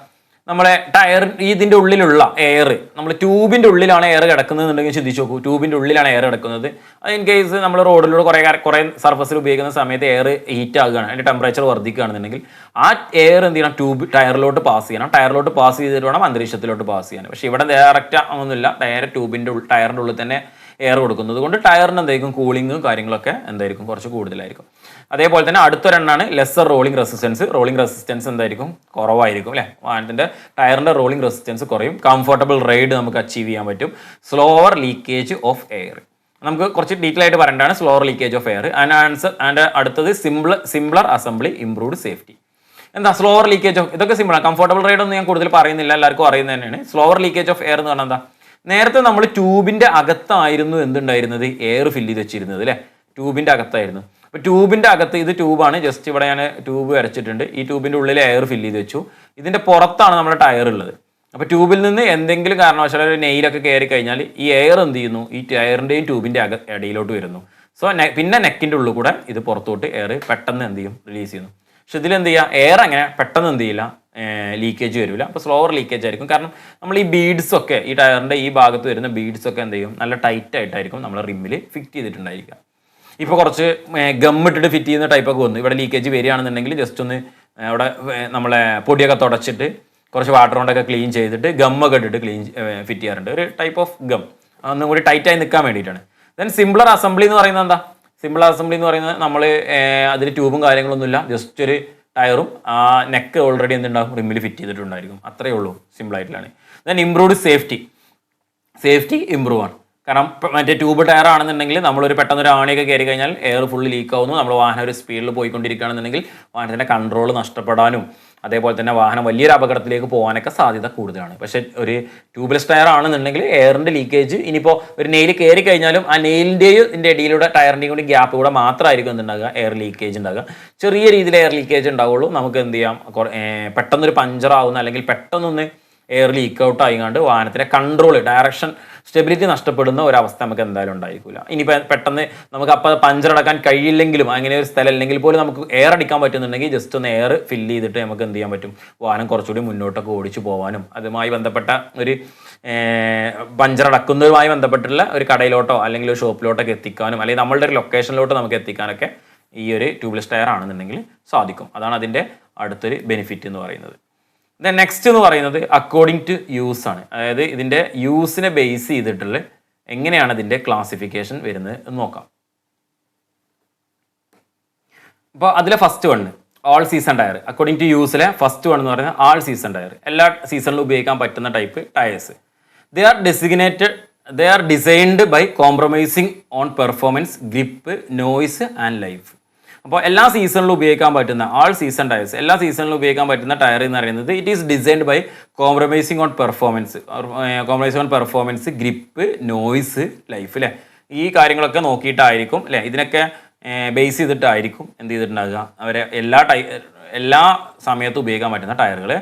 നമ്മളെ ടയർ ഇതിൻ്റെ ഉള്ളിലുള്ള എയർ, നമ്മൾ ട്യൂബിൻ്റെ ഉള്ളിലാണ് എയർ കിടക്കുന്നതെന്നുണ്ടെങ്കിൽ ചിന്തിച്ച് നോക്കൂ. ട്യൂബിൻ്റെ ഉള്ളിലാണ് എയർ കിടക്കുന്നത്. ഇൻ കേസ് നമ്മൾ റോഡിലൂടെ കുറേ സർഫസിൽ ഉപയോഗിക്കുന്ന സമയത്ത് എയർ ഹീറ്റ് ആകുകയാണ്, അതിൻ്റെ ടെമ്പറേച്ചർ വർദ്ധിക്കുകയാണെന്നുണ്ടെങ്കിൽ ആ എയർ എന്ത് ചെയ്യണം, ടയറിലോട്ട് പാസ് ചെയ്യണം. ടയറിലോട്ട് പാസ് ചെയ്തിട്ട് വേണം അന്തരീക്ഷത്തിലോട്ട് പാസ് ചെയ്യാൻ. പക്ഷേ ഇവിടെ ഡയറക്റ്റ് ഒന്നുമില്ല, നേരെ ടയറിൻ്റെ ഉള്ളിൽ തന്നെ എയർ കൊടുക്കുന്നത് കൊണ്ട് ടയറിന് എന്തായിരിക്കും കൂളിങ്ങും കാര്യങ്ങളൊക്കെ എന്തായിരിക്കും കുറച്ച് കൂടുതലായിരിക്കും. അതേപോലെ തന്നെ അടുത്തൊരെണ്ണാണ് ലെസ്സർ റോളിംഗ് റെസിസ്റ്റൻസ് എന്തായിരിക്കും, കുറവായിരിക്കും അല്ലേ. വാഹനത്തിൻ്റെ ടയറിൻ്റെ റോളിംഗ് റെസിസ്റ്റൻസ് കുറയും. കംഫർട്ടബിൾ റൈഡ് നമുക്ക് അച്ചീവ് ചെയ്യാൻ പറ്റും. സ്ലോവർ ലീക്കേജ് ഓഫ് എയർ, നമുക്ക് കുറച്ച് ഡീറ്റെയിൽ ആയിട്ട് പറയേണ്ടതാണ് slower leakage of air. And അടുത്തത് സിംപ്ലർ അസംബ്ലി ഇംപ്രൂവ്ഡ് സേഫ്റ്റി. എന്താ സ്ലോവർ ലീക്കേജ് ഓഫ്, ഇതൊക്കെ സിമ്പിളാണ്. കംഫർട്ടബിൾ റൈഡ് ഒന്നും ഞാൻ കൂടുതൽ പറയുന്നില്ല, എല്ലാവർക്കും അറിയുന്നത് തന്നെയാണ്. സ്ലോവർ ലീക്കേജ് ഓഫ് എയർ എന്ന് പറഞ്ഞാൽ എന്താ, നേരത്തെ നമ്മൾ ട്യൂബിൻ്റെ അകത്തായിരുന്നു എന്തുണ്ടായിരുന്നത്, എയർ ഫില്ല് ചെയ്ത് വെച്ചിരുന്നത് അല്ലേ, ട്യൂബിൻ്റെ അകത്തായിരുന്നു. അപ്പോൾ ട്യൂബിൻ്റെ അകത്ത്, ഇത് ട്യൂബാണ്, ജസ്റ്റ് ഇവിടെ ഞാൻ ട്യൂബ് വരച്ചിട്ടുണ്ട്. ഈ ട്യൂബിൻ്റെ ഉള്ളിൽ എയർ ഫില്ല് ചെയ്ത് വെച്ചു. ഇതിൻ്റെ പുറത്താണ് നമ്മുടെ ടയർ ഉള്ളത്. അപ്പോൾ ട്യൂബിൽ നിന്ന് എന്തെങ്കിലും കാരണവശാൽ ഒരു നെയിലൊക്കെ കയറി കഴിഞ്ഞാൽ ഈ എയർ എന്ത് ചെയ്യുന്നു, ഈ ടയറിൻ്റെയും ട്യൂബിൻ്റെ ഇടയിലോട്ട് വരുന്നു. സോ പിന്നെ നെക്കിൻ്റെ ഉള്ളിൽ കൂടെ ഇത് പുറത്തോട്ട് എയർ പെട്ടെന്ന് എന്ത് ചെയ്യും, റിലീസ് ചെയ്യുന്നു. പക്ഷെ ഇതിലെന്ത് ചെയ്യുക, എയർ അങ്ങനെ പെട്ടെന്ന് എന്ത് ചെയ്യില്ല, ലീക്കേജ് വരില്ല. അപ്പോൾ സ്ലോവർ ലീക്കേജ് ആയിരിക്കും. കാരണം നമ്മൾ ഈ ബീഡ്സൊക്കെ, ഈ ടയറിൻ്റെ ഈ ഭാഗത്ത് വരുന്ന ബീഡ്സൊക്കെ എന്ത് ചെയ്യും, നല്ല ടൈറ്റ് ആയിട്ടായിരിക്കും നമ്മൾ റിമ്മിൽ ഫിറ്റ് ചെയ്തിട്ടുണ്ടായിരിക്കുക. ഇപ്പോൾ കുറച്ച് ഗമ്മിട്ടിട്ട് ഫിറ്റ് ചെയ്യുന്ന ടൈപ്പൊക്കെ വന്നു. ഇവിടെ ലീക്കേജ് വരികയാണെന്നുണ്ടെങ്കിൽ ജസ്റ്റ് ഒന്ന് അവിടെ നമ്മളെ പൊടിയൊക്കെ തുടച്ചിട്ട് കുറച്ച് വാട്ടർ കൊണ്ടൊക്കെ ക്ലീൻ ചെയ്തിട്ട് ഗമ്മൊക്കെ ഇട്ടിട്ട് ഫിറ്റ് ചെയ്യാറുണ്ട്. ഒരു ടൈപ്പ് ഓഫ് ഗം, ഒന്നും കൂടി ടൈറ്റായി നിൽക്കാൻ വേണ്ടിയിട്ടാണ്. ദെൻ സിംപ്ലർ അസംബ്ലി എന്ന് പറയുന്നത് എന്താ, സിംപിൾ അസംബ്ലി എന്ന് പറയുന്നത് നമ്മൾ അതിൽ ട്യൂബും കാര്യങ്ങളൊന്നുമില്ല, ജസ്റ്റ് ഒരു ടയറും ആ നെക്ക് ഓൾറെഡി എന്തുണ്ടാകും, റിമ്മിൽ ഫിറ്റ് ചെയ്തിട്ടുണ്ടായിരിക്കും. അത്രയേ ഉള്ളൂ, സിമ്പിളായിട്ടുള്ളതാണ്. ദെൻ ഇംപ്രൂവ്ഡ് സേഫ്റ്റി ഇമ്പ്രൂവ് ആണ്. കാരണം മറ്റേ ട്യൂബ് ടയർ ആണെന്നുണ്ടെങ്കിൽ നമ്മളൊരു പെട്ടെന്നൊരു ആണിയൊക്കെ കയറി കഴിഞ്ഞാൽ എയർ ഫുള്ള് ലീക്ക് ആവുന്നു. നമ്മൾ വാഹനം ഒരു സ്പീഡിൽ പോയിക്കൊണ്ടിരിക്കുകയാണെന്നുണ്ടെങ്കിൽ വാഹനത്തിൻ്റെ കൺട്രോൾ നഷ്ടപ്പെടാനും അതേപോലെ തന്നെ വാഹനം വലിയൊരു അപകടത്തിലേക്ക് പോകാനൊക്കെ സാധ്യത കൂടുതലാണ്. പക്ഷേ ഒരു ട്യൂബ്ലെസ് ടയർ ആണെന്നുണ്ടെങ്കിൽ എയറിൻ്റെ ലീക്കേജ് ഇനിയിപ്പോൾ ഒരു നെയിൽ കയറി കഴിഞ്ഞാലും ആ നെയിലിൻ്റെയും ഇതിൻ്റെ ഇടയിലൂടെ ടയറിൻ്റെയും കൂടി ഗ്യാപ്പ് കൂടെ മാത്രമായിരിക്കും എന്തുണ്ടാകുക, എയർ ലീക്കേജ് ഉണ്ടാകുക. ചെറിയ രീതിയിൽ എയർ ലീക്കേജ് ഉണ്ടാവുള്ളൂ. നമുക്ക് എന്ത് ചെയ്യാം, പെട്ടെന്നൊരു പഞ്ചർ ആവുന്ന അല്ലെങ്കിൽ പെട്ടെന്നൊന്ന് എയർ ലീക്ക് ഔട്ട് ആയിക്കാണ്ട് വാഹനത്തിൻ്റെ കൺട്രോൾ, ഡയറക്ഷൻ, സ്റ്റെബിലിറ്റി നഷ്ടപ്പെടുന്ന ഒരവസ്ഥ നമുക്ക് എന്തായാലും ഉണ്ടായിരിക്കില്ല. ഇനിയിപ്പോൾ പെട്ടെന്ന് നമുക്ക് അപ്പോൾ പഞ്ചർ അടക്കാൻ കഴിയില്ലെങ്കിലും അങ്ങനെ ഒരു സ്ഥലം അല്ലെങ്കിൽ പോലും നമുക്ക് എയർ അടിക്കാൻ പറ്റുന്നുണ്ടെങ്കിൽ ജസ്റ്റ് ഒന്ന് എയർ ഫില്ല് ചെയ്തിട്ട് നമുക്ക് എന്ത് ചെയ്യാൻ പറ്റും, വാഹനം കുറച്ചുകൂടി മുന്നോട്ടൊക്കെ ഓടിച്ചു പോകാനും അതുമായി ബന്ധപ്പെട്ട ഒരു പഞ്ചർ അടക്കുന്നതുമായി ബന്ധപ്പെട്ടുള്ള ഒരു കടയിലോട്ടോ അല്ലെങ്കിൽ ഒരു ഷോപ്പിലോട്ടൊക്കെ എത്തിക്കാനും അല്ലെങ്കിൽ നമ്മളുടെ ഒരു ലൊക്കേഷനിലോട്ട് നമുക്ക് എത്തിക്കാനൊക്കെ ഈ ഒരു ട്യൂബ്ലെസ് ടയർ ആണെന്നുണ്ടെങ്കിൽ സാധിക്കും. അതാണ് അതിൻ്റെ അടുത്തൊരു ബെനിഫിറ്റ് എന്ന് പറയുന്നത്. ദെൻ നെക്സ്റ്റ് എന്ന് പറയുന്നത് അക്കോർഡിംഗ് ടു യൂസ് ആണ്. അതായത് ഇതിൻ്റെ യൂസിനെ ബേസ് ചെയ്തിട്ടുള്ള എങ്ങനെയാണ് ഇതിൻ്റെ ക്ലാസിഫിക്കേഷൻ വരുന്നത് എന്ന് നോക്കാം. അപ്പോൾ അതിലെ first one all season tyre. According to യൂസിലെ ഫസ്റ്റ് വൺ എന്ന് പറയുന്നത് ആൾ സീസൺ ടയർ. എല്ലാ സീസണിലും ഉപയോഗിക്കാൻ പറ്റുന്ന type tyres. They are designed by compromising on performance, grip, noise and life. അപ്പോൾ എല്ലാ സീസണിലും ഉപയോഗിക്കാൻ പറ്റുന്ന ആൾ സീസൺ ടയർസ്, എല്ലാ സീസണിലും ഉപയോഗിക്കാൻ പറ്റുന്ന ടയർ എന്ന് പറയുന്നത് it is designed by compromising on performance, grip, noise, life അല്ലേ. ഈ കാര്യങ്ങളൊക്കെ നോക്കിയിട്ടായിരിക്കും അല്ലേ, ഇതിനൊക്കെ ബേസ് ചെയ്തിട്ടായിരിക്കും എന്ത് ചെയ്തിട്ടുണ്ടാകുക, അവരെ എല്ലാ സമയത്തും ഉപയോഗിക്കാൻ പറ്റുന്ന ടയറുകൾ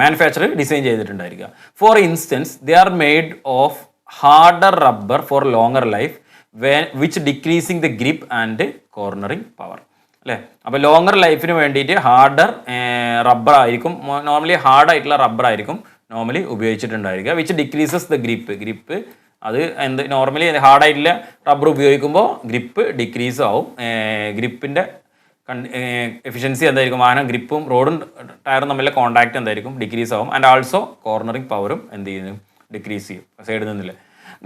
മാനുഫാക്ചർ ഡിസൈൻ ചെയ്തിട്ടുണ്ടായിരിക്കുക. For instance they are made of harder rubber for longer life which decreasing the grip and cornering power അല്ലേ. അപ്പോൾ ലോങ്ങർ ലൈഫിന് വേണ്ടിയിട്ട് ഹാർഡർ റബ്ബർ ആയിരിക്കും, നോർമലി ഹാർഡായിട്ടുള്ള റബ്ബർ ആയിരിക്കും നോർമലി ഉപയോഗിച്ചിട്ടുണ്ടായിരിക്കുക. വിച്ച് ഡിക്രീസസ് ദ ഗ്രിപ്പ് അത് നോർമലി ഹാർഡായിട്ടുള്ള റബ്ബർ ഉപയോഗിക്കുമ്പോൾ ഗ്രിപ്പ് ഡിക്രീസ് ആവും. ഗ്രിപ്പിൻ്റെ എഫിഷ്യൻസി എന്തായിരിക്കും, വാഹനം ഗ്രിപ്പും റോഡും ടയറും തമ്മിലുള്ള കോൺടാക്ട് എന്തായിരിക്കും, ഡിക്രീസ് ആവും. ആൻഡ് ആൾസോ കോർണറിങ് പവറും എന്ത് ചെയ്യുന്നു, ഡിക്രീസ് ചെയ്യും സൈഡിൽ നിന്നില്ല.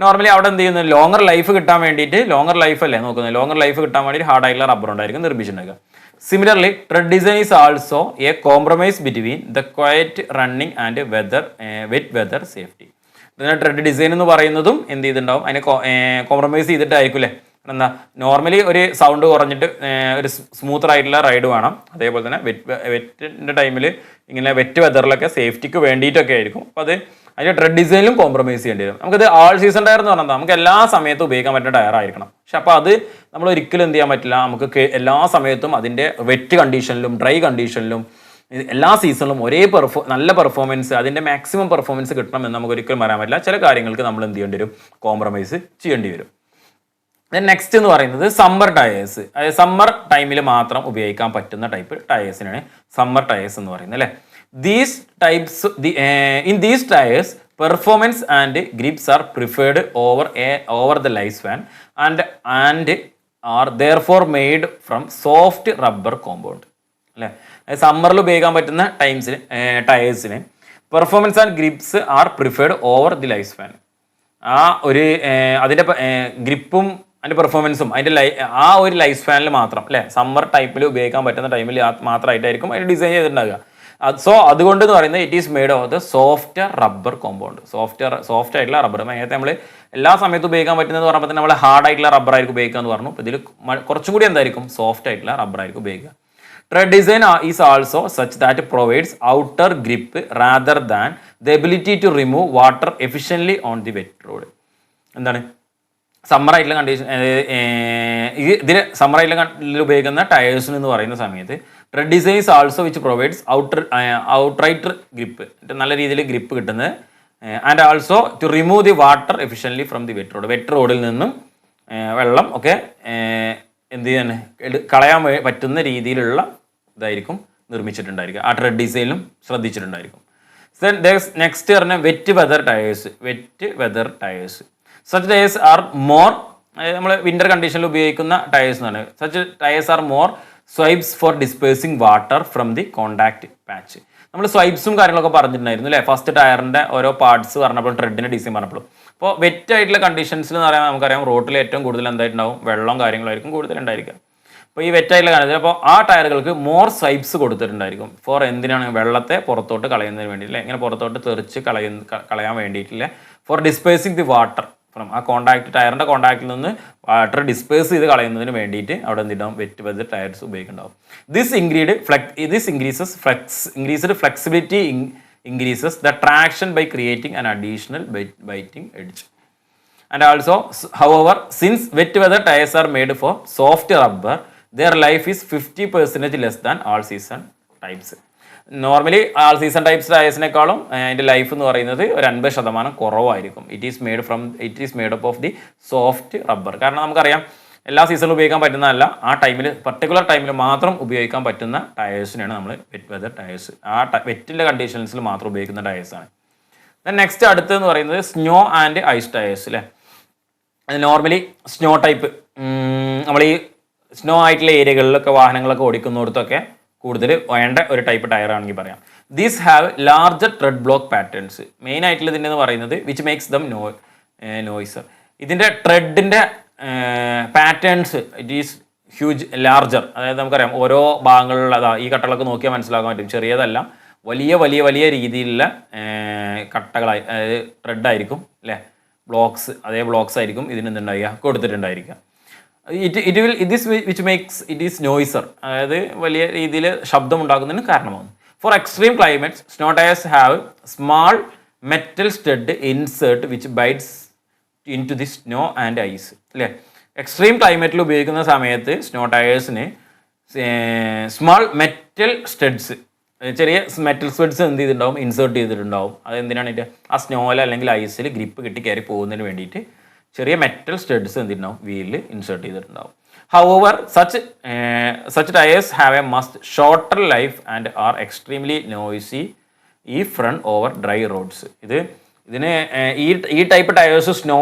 നോർമലി അവിടെ എന്ത് ചെയ്യുന്നത്, ലോങ്ങർ ലൈഫ് കിട്ടാൻ വേണ്ടിയിട്ട്, ലോങ്ങർ ലൈഫ് അല്ലേ നോക്കുന്നത്, ലോങ്ങർ ലൈഫ് കിട്ടാൻ വേണ്ടി ഹാർഡ് ആയിട്ടുള്ള റബ്ബർ ഉണ്ടായിരിക്കും നിർമ്മിച്ചിട്ടുണ്ടാക്കുക. Similarly tread design is also a compromise between the quiet running and wet weather safety. ഇതിനെ ട്രെഡ് ഡിസൈൻ എന്ന് പറയുന്നതും എന്ത് ചെയ്തിട്ടുണ്ടാവും, അതിനെ കോംപ്രമൈസ് ചെയ്തിട്ടായിരിക്കും അല്ലേ. എന്താ നോർമലി ഒരു സൗണ്ട് കുറഞ്ഞിട്ട് ഒരു സ്മൂത്തർ ആയിട്ടുള്ള റൈഡ് വേണം. അതേപോലെ തന്നെ വെറ്റിൻ്റെ ടൈമിൽ ഇങ്ങനെ വെറ്റ് വെതറിലൊക്കെ സേഫ്റ്റിക്ക് വേണ്ടിയിട്ടൊക്കെ ആയിരിക്കും. അപ്പോൾ അത് അതിൻ്റെ ട്രെഡ് ഡിസൈനിലും കോംപ്രമൈസ് ചെയ്യേണ്ടി വരും. നമുക്കത് ആൾ സീസൺ ടയർ എന്ന് പറഞ്ഞാൽ നമുക്ക് എല്ലാ സമയത്തും ഉപയോഗിക്കാൻ പറ്റുന്ന ടയർ ആയിരിക്കണം. പക്ഷെ അപ്പോൾ അത് നമ്മൾ ഒരിക്കലും എന്ത് ചെയ്യാൻ പറ്റില്ല, നമുക്ക് എല്ലാ സമയത്തും അതിൻ്റെ വെറ്റ് കണ്ടീഷനിലും ഡ്രൈ കണ്ടീഷനിലും എല്ലാ സീസണിലും ഒരേ നല്ല പെർഫോമൻസ്, അതിൻ്റെ മാക്സിമം പെർഫോമൻസ് കിട്ടണമെന്ന് നമുക്ക് ഒരിക്കലും പറയാൻ പറ്റില്ല. ചില കാര്യങ്ങൾക്ക് നമ്മൾ എന്ത് ചെയ്യേണ്ടി വരും, കോംപ്രമൈസ് ചെയ്യേണ്ടി വരും. നെക്സ്റ്റ് എന്ന് പറയുന്നത് സമ്മർ ടയേഴ്സ്. അതായത് സമ്മർ ടൈമിൽ മാത്രം ഉപയോഗിക്കാൻ പറ്റുന്ന ടൈപ്പ് ടയേഴ്സിനാണ് സമ്മർ ടയേഴ്സ് എന്ന് പറയുന്നത് അല്ലേ. These types in these tyres performance and grips are preferred over the life span and are therefore made from soft rubber compound അല്ലേ. സമ്മറിൽ ഉപയോഗിക്കാൻ പറ്റുന്ന ടയേഴ്സിന് performance and grips are preferred over the life span. ആ ഒരു അതിൻ്റെ ഗ്രിപ്പും അതിൻ്റെ പെർഫോമൻസും അതിൻ്റെ ആ ഒരു ലൈഫ് സ്പാനിൽ മാത്രം അല്ലേ, സമ്മർ ടൈപ്പിൽ ഉപയോഗിക്കാൻ പറ്റുന്ന ടൈമിൽ മാത്രമായിട്ടായിരിക്കും അതിന് ഡിസൈൻ ചെയ്തിട്ടുണ്ടാകുക. സോ അതുകൊണ്ട് എന്ന് പറയുന്നത് it is made of the soft rubber compound. Soft ആയിട്ടുള്ള റബ്ബർ. നേരത്തെ നമ്മൾ എല്ലാ സമയത്തും ഉപയോഗിക്കാൻ പറ്റുന്നത് പറഞ്ഞപ്പോൾ തന്നെ നമ്മൾ ഹാർഡ് ആയിട്ടുള്ള റബ്ബർ ആയിരിക്കും ഉപയോഗിക്കുക എന്ന് പറഞ്ഞു. ഇതിൽ കുറച്ചും കൂടി എന്തായിരിക്കും, സോഫ്റ്റ് ആയിട്ടുള്ള റബ്ബർ ആയിരിക്കും ഉപയോഗിക്കുക. Tread design is also such that provides outer grip rather than the ability to remove water efficiently on the wet road. എന്താണ് സമ്മർ ആയിട്ടുള്ള കണ്ടീഷൻ, ഇതിൽ സമ്മർ ആയിട്ടുള്ള ഉപയോഗിക്കുന്ന ടയേഴ്സിന് എന്ന് പറയുന്ന സമയത്ത് tread design is also which provides outright grip, നല്ല രീതിയിൽ ഗ്രിപ്പ് കിട്ടുന്നത്, and also to remove the water efficiently from the wet റോഡിൽ നിന്നും വെള്ളം ഒക്കെ എന്ത് ചെയ്യാൻ കളയാൻ പറ്റുന്ന രീതിയിലുള്ള ഇതായിരിക്കും നിർമ്മിച്ചിട്ടുണ്ടായിരിക്കും. ആ ട്രെഡ് ഡിസൈനിലും ശ്രദ്ധിച്ചിട്ടുണ്ടായിരിക്കും. നെക്സ്റ്റ് പറഞ്ഞാൽ wet weather tyres. Such tyres are more, നമ്മൾ വിൻ്റർ കണ്ടീഷനിൽ ഉപയോഗിക്കുന്ന ടയേഴ്സ് എന്നാണ്. Such tyres are more swipes for dispersing water from the contact patch. നമ്മൾ സ്വൈപ്സും കാര്യങ്ങളൊക്കെ പറഞ്ഞിട്ടുണ്ടായിരുന്നു അല്ലേ, ഫസ്റ്റ് ടയറിൻ്റെ ഓരോ പാർട്സ് പറഞ്ഞപ്പോൾ ട്രെഡിൻ്റെ ഡിസൈൻ പറഞ്ഞപ്പോൾ. അപ്പോൾ വെറ്റ് ആയിട്ടുള്ള കണ്ടീഷൻസിൽ എന്ന് പറയാൻ നമുക്കറിയാം റോഡിൽ ഏറ്റവും കൂടുതൽ എന്തായിട്ടുണ്ടാവും, വെള്ളം കാര്യങ്ങളായിരിക്കും കൂടുതലുണ്ടായിരിക്കുക. അപ്പോൾ ഈ വെറ്റായിട്ടുള്ള കാര്യത്തിൽ അപ്പോൾ ആ ടയറുകൾക്ക് മോർ സ്വൈപ്സ് കൊടുത്തിട്ടുണ്ടായിരിക്കും. ഫോർ എന്തിനാണ്, വെള്ളത്തെ പുറത്തോട്ട് കളയുന്നതിന് വേണ്ടിയില്ല, ഇങ്ങനെ പുറത്തോട്ട് തെറിച്ച് കളയാൻ വേണ്ടിയിട്ടില്ല. For dispersing the water from ആ ടയറിൻ്റെ കോണ്ടാക്റ്റിൽ നിന്ന് വാട്ടർ ഡിസ്പേഴ്സ് ചെയ്ത് കളയുന്നതിന് വേണ്ടിയിട്ട് അവിടെ എന്തിനാവും വെറ്റ് വെതർ ടയർസ് ഉപയോഗിക്കുന്നുണ്ടാവും. This increased flexibility increases the traction by creating an additional biting edge. And also, however, since wet weather tires are made for soft rubber, their life is 50% less than all season types. Normally all season types ടയേഴ്സിനേക്കാളും അതിൻ്റെ ലൈഫ് എന്ന് പറയുന്നത് ഒരു 50% കുറവായിരിക്കും. It is made up of the soft rubber. കാരണം നമുക്കറിയാം എല്ലാ സീസണിലും ഉപയോഗിക്കാൻ പറ്റുന്നതല്ല, ആ ടൈമിൽ പർട്ടിക്കുലർ ടൈമിൽ മാത്രം ഉപയോഗിക്കാൻ പറ്റുന്ന ടയേഴ്സിനാണ് നമ്മൾ വെറ്റ് വെതർ ടയേഴ്സ്. ആ വെറ്റിൻ്റെ കണ്ടീഷൻസിൽ മാത്രം ഉപയോഗിക്കുന്ന ടയേഴ്സാണ്. ദെൻ നെക്സ്റ്റ് അടുത്തെന്ന് പറയുന്നത് സ്നോ ആൻഡ് ഐസ് ടയേഴ്സ് അല്ലേ. നോർമലി സ്നോ ടൈപ്പ് നമ്മൾ ഈ സ്നോ ആയിട്ടുള്ള ഏരിയകളിലൊക്കെ വാഹനങ്ങളൊക്കെ ഓടിക്കുന്നിടത്തൊക്കെ കൂടുതൽ വേണ്ട ഒരു ടൈപ്പ് ടയർ ആണെങ്കിൽ പറയാം. These have larger tread block patterns. Main ആയിട്ടുള്ള ഇതിൻ്റെ എന്ന് പറയുന്നത് വിച്ച് മേക്സ് ദം നോയ്സർ. ഇതിൻ്റെ ട്രെഡിൻ്റെ patterns it is huge larger. അതായത് നമുക്കറിയാം ഓരോ ഭാഗങ്ങളിലുള്ള ഈ കട്ടകളൊക്കെ നോക്കിയാൽ മനസ്സിലാക്കാൻ പറ്റും, ചെറിയതല്ല, വലിയ വലിയ വലിയ രീതിയിലുള്ള കട്ടകളായി, അതായത് ട്രെഡായിരിക്കും അല്ലേ, അതേ ബ്ലോക്സ് ആയിരിക്കും ഇതിന് എന്തുണ്ടായിരിക്കുക കൊടുത്തിട്ടുണ്ടായിരിക്കുക. Which makes it is noisier, അതായത് വലിയ രീതിയിൽ ശബ്ദം ഉണ്ടാക്കുന്നതിന് കാരണമാകും. For extreme climates snow tyres have small metal stud insert which bites into the snow and ice അല്ലേ. എക്സ്ട്രീം ക്ലൈമറ്റിൽ ഉപയോഗിക്കുന്ന സമയത്ത് സ്നോ ടയേഴ്സിന് സ്മാൾ മെറ്റൽ സ്റ്റഡ്സ്, ചെറിയ മെറ്റൽ സ്റ്റഡ്സ് എന്ത് ചെയ്തിട്ടുണ്ടാവും, ഇൻസേർട്ട് ചെയ്തിട്ടുണ്ടാവും. അതെന്തിനാണ് ആ സ്നോയിൽ അല്ലെങ്കിൽ ഐസിൽ ഗ്രിപ്പ് കിട്ടി കയറി പോകുന്നതിന് വേണ്ടിയിട്ട് ചെറിയ മെറ്റൽ സ്റ്റഡ്സ് എന്തിട്ടുണ്ടാവും, വീലിൽ ഇൻസേർട്ട് ചെയ്തിട്ടുണ്ടാവും. However such tyres have a must shorter life and are extremely noisy if run over dry roads. ഇതിന് ഈ ടൈപ്പ് ടയേഴ്സ് സ്നോ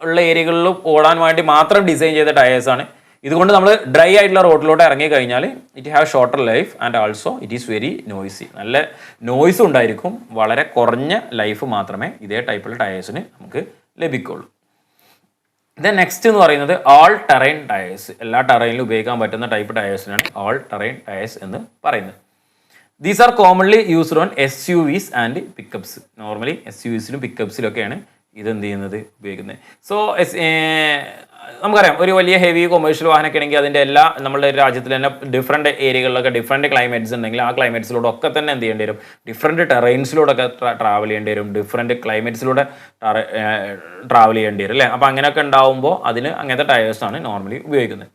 ഉള്ള ഏരിയകളിൽ ഓടാൻ വേണ്ടി മാത്രം ഡിസൈൻ ചെയ്ത ടയേഴ്സാണ്. ഇതുകൊണ്ട് നമ്മൾ ഡ്രൈ ആയിട്ടുള്ള റോഡിലോട്ട് ഇറങ്ങി കഴിഞ്ഞാൽ it have shorter life and also it is very noisy. നല്ല നോയ്സും ഉണ്ടായിരിക്കും, വളരെ കുറഞ്ഞ ലൈഫ് മാത്രമേ ഇതേ ടൈപ്പുള്ള ടയേഴ്സിന് നമുക്ക് ലഭിക്കുള്ളൂ. ദെൻ നെക്സ്റ്റ് എന്ന് പറയുന്നത് ഓൾ ടെറൈൻ ടയേഴ്സ്. എല്ലാ ടെറൈനിലും ഉപയോഗിക്കാൻ പറ്റുന്ന ടൈപ്പ് ടയേഴ്സിനാണ് ഓൾ ടെറൈൻ ടയേഴ്സ് എന്ന് പറയുന്നത്. These are commonly used on SUVs and pickups. Normally SUVസിലും പിക്കപ്സിലൊക്കെയാണ് ഇത് എന്ത് ചെയ്യുന്നത്, ഉപയോഗിക്കുന്നത്. സോ നമുക്കറിയാം, ഒരു വലിയ ഹെവി കൊമേഴ്ഷ്യൽ വാഹനമൊക്കെ ആണെങ്കിൽ അതിൻ്റെ എല്ലാ നമ്മുടെ രാജ്യത്തിൽ തന്നെ ഡിഫറെൻറ്റ് ഏരിയകളിലൊക്കെ ഡിഫറെൻറ്റ് ക്ലൈമറ്റ്സ് ഉണ്ടെങ്കിൽ ആ ക്ലൈമറ്റ്സിലൂടെ ഒക്കെ തന്നെ എന്ത് ചെയ്യേണ്ടി വരും, ഡിഫറെൻറ്റ് ടെറൈൻസിലൂടെ ഒക്കെ ട്രാവൽ ചെയ്യേണ്ടി വരും, ഡിഫറെൻറ്റ് ക്ലൈമറ്റ്സിലൂടെ ട്രാവൽ ചെയ്യേണ്ടി വരും അല്ലേ. അപ്പോൾ അങ്ങനെയൊക്കെ ഉണ്ടാവുമ്പോൾ അതിന് അങ്ങനത്തെ ടയേഴ്സാണ് നോർമലി ഉപയോഗിക്കുന്നത്.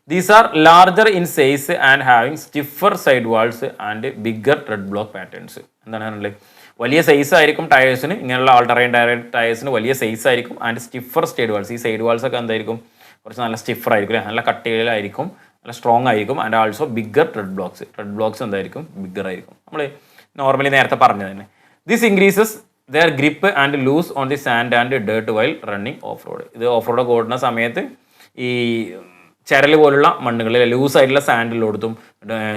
These are larger in size and having stiffer sidewalls and bigger tread block patterns. എന്താണ് പറയുന്നത്, വലിയ സൈസ് ആയിരിക്കും ടയേഴ്സിന്, ഇങ്ങനെയുള്ള ആൾട്ടറൈൻ ടയേഴ്സിന് വലിയ സൈസ് ആയിരിക്കും. ആൻഡ് സ്റ്റിഫർ സൈഡ് വാൾസ്, ഈ സൈഡ് വാൾസ് ഒക്കെ എന്തായിരിക്കും, കുറച്ച് നല്ല സ്റ്റിഫർ ആയിരിക്കും, നല്ല കട്ടിയിലായിരിക്കും, നല്ല സ്ട്രോങ് ആയിരിക്കും. And also bigger tread blocks എന്തായിരിക്കും, ബിഗ്ഗർ ആയിരിക്കും. നമ്മൾ നോർമലി നേരത്തെ പറഞ്ഞത് തന്നെ. This increases their grip and loose on the sand and dirt while running off road. ഇത് ഓഫ് റോഡ് ഓടുന്ന സമയത്ത് ഈ ചരൽ പോലുള്ള മണ്ണുകളിൽ ലൂസായിട്ടുള്ള സാൻഡിലോടത്തും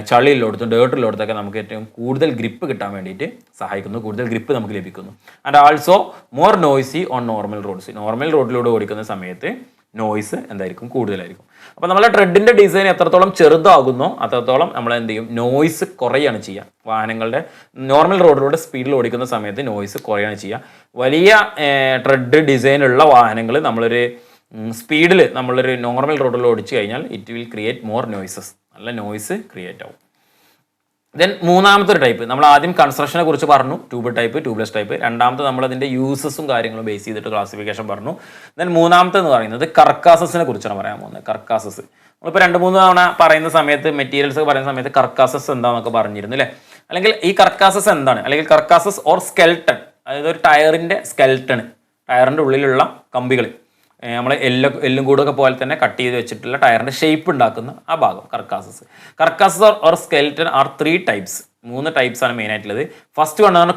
ചളിയിലോടത്തും ഡേർട്ടിലോടത്തൊക്കെ നമുക്ക് ഏറ്റവും കൂടുതൽ ഗ്രിപ്പ് കിട്ടാൻ വേണ്ടിയിട്ട് സഹായിക്കുന്നു, കൂടുതൽ ഗ്രിപ്പ് നമുക്ക് ലഭിക്കുന്നു. And also more noisy on normal roads. Normal റോഡിലൂടെ ഓടിക്കുന്ന സമയത്ത് നോയ്സ് എന്തായിരിക്കും, കൂടുതലായിരിക്കും. അപ്പോൾ നമ്മളെ ട്രെഡിൻ്റെ ഡിസൈൻ എത്രത്തോളം ചെറുതാകുന്നോ അത്രത്തോളം നമ്മൾ എന്ത് ചെയ്യും, നോയ്സ് കുറയാണ് ചെയ്യുക. വാഹനങ്ങളുടെ നോർമൽ റോഡിലൂടെ സ്പീഡിൽ ഓടിക്കുന്ന സമയത്ത് നോയ്സ് കുറയാണ് ചെയ്യുക. വലിയ ട്രെഡ് ഡിസൈനുള്ള വാഹനങ്ങൾ നമ്മളൊരു സ്പീഡിൽ നമ്മളൊരു നോർമൽ റോഡിൽ ഓടിച്ചു കഴിഞ്ഞാൽ it will create more noises, നല്ല നോയ്സ് ക്രിയേറ്റ് ആവും. ദെൻ മൂന്നാമത്തെ ഒരു ടൈപ്പ്, നമ്മൾ ആദ്യം കൺസ്ട്രക്ഷനെ കുറിച്ച് പറഞ്ഞു, ട്യൂബ് ടൈപ്പ്, ട്യൂബ്ലെസ് ടൈപ്പ്. രണ്ടാമത്തെ നമ്മളതിൻ്റെ യൂസസും കാര്യങ്ങളും ബേസ് ചെയ്തിട്ട് ക്ലാസിഫിക്കേഷൻ പറഞ്ഞു. ദെൻ മൂന്നാമത്തെ എന്ന് പറയുന്നത് കർക്കാസസിനെ കുറിച്ചാണ് പറയാൻ പോകുന്നത്. കർക്കാസസ് നമ്മളിപ്പോൾ 2-3 തവണ പറയുന്ന സമയത്ത്, മെറ്റീരിയൽസ് പറയുന്ന സമയത്ത് കർക്കാസസ് എന്താണെന്നൊക്കെ പറഞ്ഞിരുന്നു അല്ലേ. അല്ലെങ്കിൽ ഈ കർക്കാസസ് എന്താണ്, അല്ലെങ്കിൽ കർക്കാസസ് ഓർ സ്കെൽട്ടൺ, അതായത് ഒരു ടയറിൻ്റെ സ്കെൽട്ടൺ, ടയറിൻ്റെ ഉള്ളിലുള്ള കമ്പികൾ നമ്മൾ എല്ലും കൂടൊക്കെ പോലെ തന്നെ കട്ട് ചെയ്ത് വെച്ചിട്ടുള്ള ടയറിൻ്റെ ഷേപ്പ് ഉണ്ടാക്കുന്ന ആ ഭാഗം carcasses or skeleton are 3 types. 3 types ആണ് മെയിൻ ആയിട്ടുള്ളത്. ഫസ്റ്റ് വണ്ണാണ്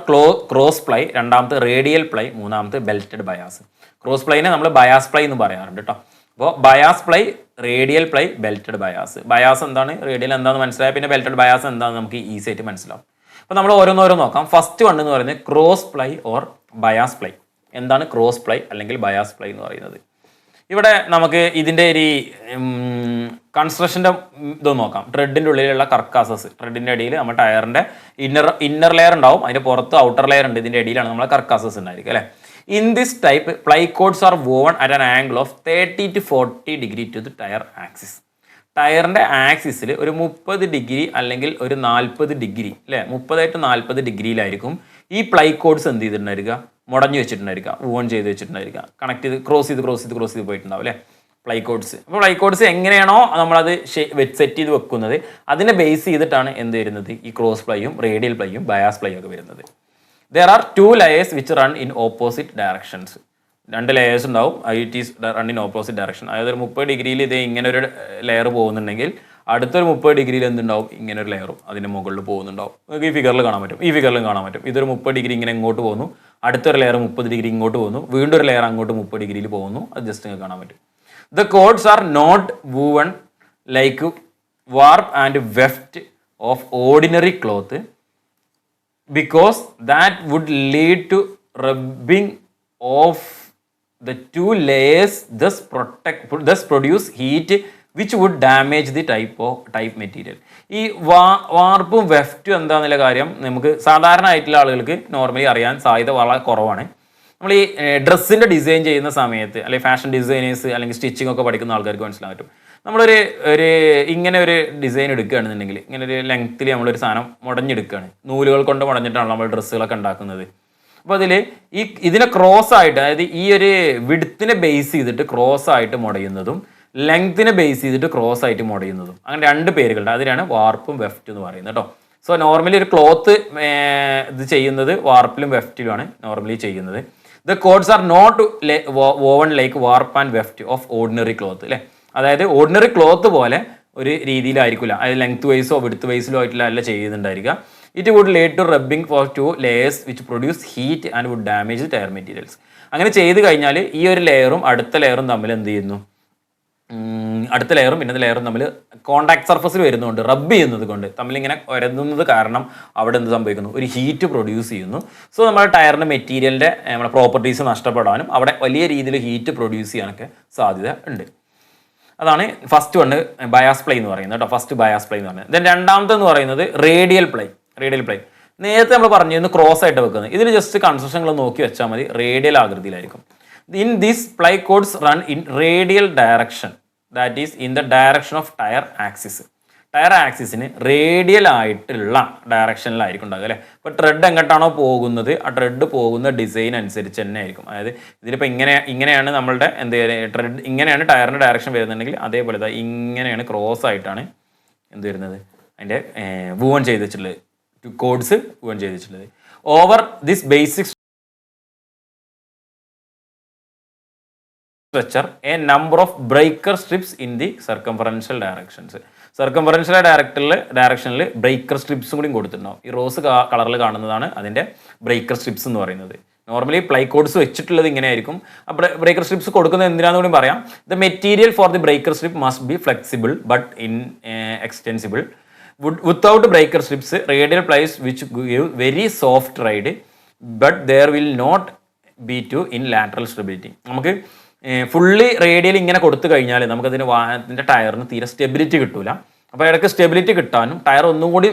ക്രോസ് പ്ലൈ, രണ്ടാമത്തെ റേഡിയൽ പ്ലൈ, മൂന്നാമത്തെ ബെൽറ്റഡ് ബയാസ്. ക്രോസ് പ്ലൈനെ നമ്മൾ ബയാസ് പ്ലൈ എന്ന് പറയാറുണ്ട് കേട്ടോ. അപ്പോൾ bias ply, radial ply, belted bias. Bias എന്താണ്, റേഡിയൽ എന്താണെന്ന് മനസ്സിലായാൽ പിന്നെ ബെൽറ്റഡ് ബയാസ് എന്താണെന്ന് നമുക്ക് ഈസി ആയിട്ട് മനസ്സിലാവും. അപ്പോൾ നമ്മൾ ഓരോന്നോരോന്ന് നോക്കാം. ഫസ്റ്റ് വൺ എന്ന് പറയുന്നത് cross ply or bias ply. എന്താണ് ക്രോസ് പ്ലൈ അല്ലെങ്കിൽ ബയാസ് പ്ലൈ എന്ന് പറയുന്നത്? ഇവിടെ നമുക്ക് ഇതിൻ്റെ ഒരു കൺസ്ട്രക്ഷൻ്റെ ഇത് നോക്കാം. ട്രെഡിൻ്റെ ഉള്ളിലുള്ള കർക്കാസസ്, ട്രെഡിൻ്റെ ഇടയിൽ നമ്മൾ ടയറിൻ്റെ ഇന്നർ ലെയർ ഉണ്ടാവും, അതിൻ്റെ പുറത്ത് ഔട്ടർ ലെയർ ഉണ്ട്, ഇതിൻ്റെ ഇടയിലാണ് നമ്മൾ കർക്കാസസ് ഉണ്ടായിരിക്കും അല്ലേ. In this type ply cords are worn at an angle of 30 to 40 degree to the tyre axis. ടയറിൻ്റെ ആക്സിസിൽ ഒരു 30 ഡിഗ്രി അല്ലെങ്കിൽ ഒരു 40 ഡിഗ്രി അല്ലേ, 30 to 40 ഡിഗ്രിയിലായിരിക്കും ഈ പ്ലൈ കോഡ്സ് എന്ത് ചെയ്തിട്ടുണ്ടായിരിക്കുക, മുടഞ്ഞു വെച്ചിട്ടുണ്ടായിരിക്കുക, വോൺ ചെയ്ത് വെച്ചിട്ടുണ്ടായിരിക്കുക, കണക്ട് ചെയ്ത് ക്രോസ് ചെയ്ത് പോയിട്ടുണ്ടാവും അല്ലേ പ്ലൈ കോഡ്സ്. അപ്പോൾ പ്ലൈ കോഡ്സ് എങ്ങനെയാണോ നമ്മളത് സെറ്റ് ചെയ്ത് വെക്കുന്നത് അതിനെ ബേസ് ചെയ്തിട്ടാണ് എന്ത് വരുന്നത്, ഈ ക്രോസ് പ്ലൈയും റേഡിയൽ പ്ലൈയും ബയാസ് പ്ലൈയും ഒക്കെ വരുന്നത്. There are 2 layers which run in opposite directions. 2 layers ഉണ്ടാവും, it is run in opposite direction. അതായത് ഒരു 30 ഡിഗ്രിയിൽ ഇത് ഇങ്ങനെ ഒരു ലെയർ പോകുന്നുണ്ടെങ്കിൽ അടുത്തൊരു 30 ഡിഗ്രിയിൽ എന്തുണ്ടാവും, ഇങ്ങനെ ഒരു ലെയറും അതിൻ്റെ മുകളിൽ പോകുന്നുണ്ടാവും. നമുക്ക് ഈ ഫിഗറിൽ കാണാൻ പറ്റും, ഈ ഫിഗറിലും കാണാൻ പറ്റും. ഇതൊരു 30 ഡിഗ്രി ഇങ്ങനെ ഇങ്ങോട്ട് പോകുന്നു, അടുത്തൊരു ലെയർ 30 ഡിഗ്രി ഇങ്ങോട്ട് പോകുന്നു, വീണ്ടും ഒരു ലെയർ അങ്ങോട്ട് 30 ഡിഗ്രിയിൽ പോകുന്നു. അത് ജസ്റ്റ് നിങ്ങൾക്ക് കാണാൻ പറ്റും. The cords are not woven like warp and weft of ordinary cloth because that would lead to rubbing of the 2 layers, thus produce heat which would damage the type material. ഈ വാർപ്പും വെഫ്റ്റും എന്താണെന്നുള്ള കാര്യം നമുക്ക് സാധാരണ ആയിട്ടുള്ള ആളുകൾക്ക് നോർമലി അറിയാൻ സാധ്യത വളരെ കുറവാണ്. നമ്മൾ ഈ ഡ്രസ്സിൻ്റെ ഡിസൈൻ ചെയ്യുന്ന സമയത്ത് അല്ലെങ്കിൽ ഫാഷൻ ഡിസൈനേഴ്സ് അല്ലെങ്കിൽ സ്റ്റിച്ചിങ് ഒക്കെ പഠിക്കുന്ന ആൾക്കാർക്ക് മനസ്സിലാൻ പറ്റും. നമ്മളൊരു ഇങ്ങനെ ഒരു ഡിസൈൻ എടുക്കുകയാണെന്നുണ്ടെങ്കിൽ, ഇങ്ങനെ ഒരു ലെങ്ത്തിൽ നമ്മളൊരു സാധനം മുടഞ്ഞെടുക്കുകയാണ്, നൂലുകൾ കൊണ്ട് മുടഞ്ഞിട്ടാണ് നമ്മൾ ഡ്രസ്സുകളൊക്കെ ഉണ്ടാക്കുന്നത്. അപ്പോൾ അതിൽ ഇതിനെ ക്രോസ് ആയിട്ട്, അതായത് ഈ ഒരു വിഡ്ത്തിനെ ബേസ് ചെയ്തിട്ട് ക്രോസ് ആയിട്ട് മുടയുന്നതും ലെങ്ത്തിനെ ബേസ് ചെയ്തിട്ട് ക്രോസ് ആയിട്ട് മുടയുന്നതും, അങ്ങനെ 2 പേരുകളുണ്ട്. അതിനാണ് വാർപ്പും വെഫ്റ്റും എന്ന് പറയുന്നത് കേട്ടോ. സോ നോർമലി ഒരു ക്ലോത്ത് ഇത് ചെയ്യുന്നത് വാർപ്പിലും വെഫ്റ്റിലുമാണ് നോർമലി ചെയ്യുന്നത്. The cords are not woven like warp and weft of ordinary cloth അല്ലേ. അതായത് ഓർഡിനറി ക്ലോത്ത് പോലെ ഒരു രീതിയിലായിരിക്കില്ല, അതായത് ലെങ്ത് വൈസോ വിഡ്ത്ത് വൈസിലോ ആയിട്ടില്ല അല്ല ചെയ്യുന്നുണ്ടായിരിക്കുക. It would lead to rubbing for 2 layers which produce heat and would damage the tire materials. അങ്ങനെ ചെയ്ത് കഴിഞ്ഞാൽ ഈ ഒരു ലെയറും അടുത്ത ലെയറും തമ്മിൽ എന്ത് ചെയ്യുന്നു, അടുത്ത ലെയറും പിന്നത്തെ ലെയറും തമ്മിൽ കോണ്ടാക്ട് സർഫസിൽ വരുന്നതുകൊണ്ട് റബ്ബ് ചെയ്യുന്നത് കൊണ്ട് തമ്മിലിങ്ങനെ ഉരതുന്നത് കാരണം അവിടെ എന്ത് സംഭവിക്കുന്നു, ഒരു ഹീറ്റ് പ്രൊഡ്യൂസ് ചെയ്യുന്നു. സോ നമ്മുടെ ടയറിൻ്റെ മെറ്റീരിയലിൻ്റെ നമ്മുടെ പ്രോപ്പർട്ടീസ് നഷ്ടപ്പെടാനും അവിടെ വലിയ രീതിയിൽ ഹീറ്റ് പ്രൊഡ്യൂസ് ചെയ്യാനൊക്കെ സാധ്യത ഉണ്ട്. അതാണ് ഫസ്റ്റ് വണ് ബയാസ് പ്ലൈ എന്ന് പറയുന്നത് കേട്ടോ. ഫസ്റ്റ് ബയാസ് പ്ലൈ എന്ന് പറയുന്നത്. ദെൻ രണ്ടാമത്തെ എന്ന് പറയുന്നത് റേഡിയൽ പ്ലൈ. നേരത്തെ നമ്മൾ പറഞ്ഞിരുന്നു ക്രോസ് ആയിട്ട് വെക്കുന്നത്. ഇതിൽ ജസ്റ്റ് കൺസ്ട്രക്ഷനുകൾ നോക്കി വെച്ചാൽ മതി, റേഡിയൽ ആകൃതിയിലായിരിക്കും. In this ply cords run in radial direction, that is in the direction of tyre axis. Tyre ആക്സിസിന് റേഡിയൽ ആയിട്ടുള്ള ഡയറക്ഷനിലായിരിക്കും ഉണ്ടാകുക അല്ലേ. ഇപ്പോൾ ട്രെഡ് എങ്ങോട്ടാണോ പോകുന്നത് ആ ട്രെഡ് പോകുന്ന ഡിസൈൻ അനുസരിച്ച് തന്നെ ആയിരിക്കും. അതായത് ഇതിലിപ്പോൾ ഇങ്ങനെയാണ് നമ്മളുടെ എന്ത് ട്രെഡ്, ഇങ്ങനെയാണ് ടയറിൻ്റെ ഡയറക്ഷൻ വരുന്നുണ്ടെങ്കിൽ അതേപോലെ ഇങ്ങനെയാണ് ക്രോസ് ആയിട്ടാണ് എന്ത് വരുന്നത്, അതിൻ്റെ വൂവൺ ചെയ്ത് വെച്ചിട്ടുള്ളത്, കോഡ്സ് വൂവൺ ചെയ്ത് വെച്ചിട്ടുള്ളത്. Over this basic structure a number of breaker strips in the circumferential directions. Circumferential ഡയറക്ഷനിൽ ബ്രേക്കർ സ്ട്രിപ്സും കൂടി കൊടുത്തിട്ടുണ്ടാവും. ഈ റോസ് കളറിൽ കാണുന്നതാണ് അതിൻ്റെ ബ്രേക്കർ സ്ട്രിപ്സ് എന്ന് പറയുന്നത്. നോർമലി പ്ലൈ കോഡ്സ് വെച്ചിട്ടുള്ളത് ഇങ്ങനെ ആയിരിക്കും. ബ്രേക്കർ സ്ട്രിപ്സ് കൊടുക്കുന്നത് എന്തിനാന്ന് കൂടി പറയാം. The material for the breaker strip must be flexible but inextensible. Without breaker strips radial plies which give very soft ride but there will not be to in lateral stability. നമുക്ക് ഫുള്ളി റേഡിയൽ ഇങ്ങനെ കൊടുത്തു കഴിഞ്ഞാൽ നമുക്കതിന് വാഹനത്തിൻ്റെ ടയറിന് തീരെ സ്റ്റെബിലിറ്റി കിട്ടൂല. അപ്പോൾ ഇടയ്ക്ക് സ്റ്റെബിലിറ്റി കിട്ടാനും ടയർ ഒന്നും കൂടി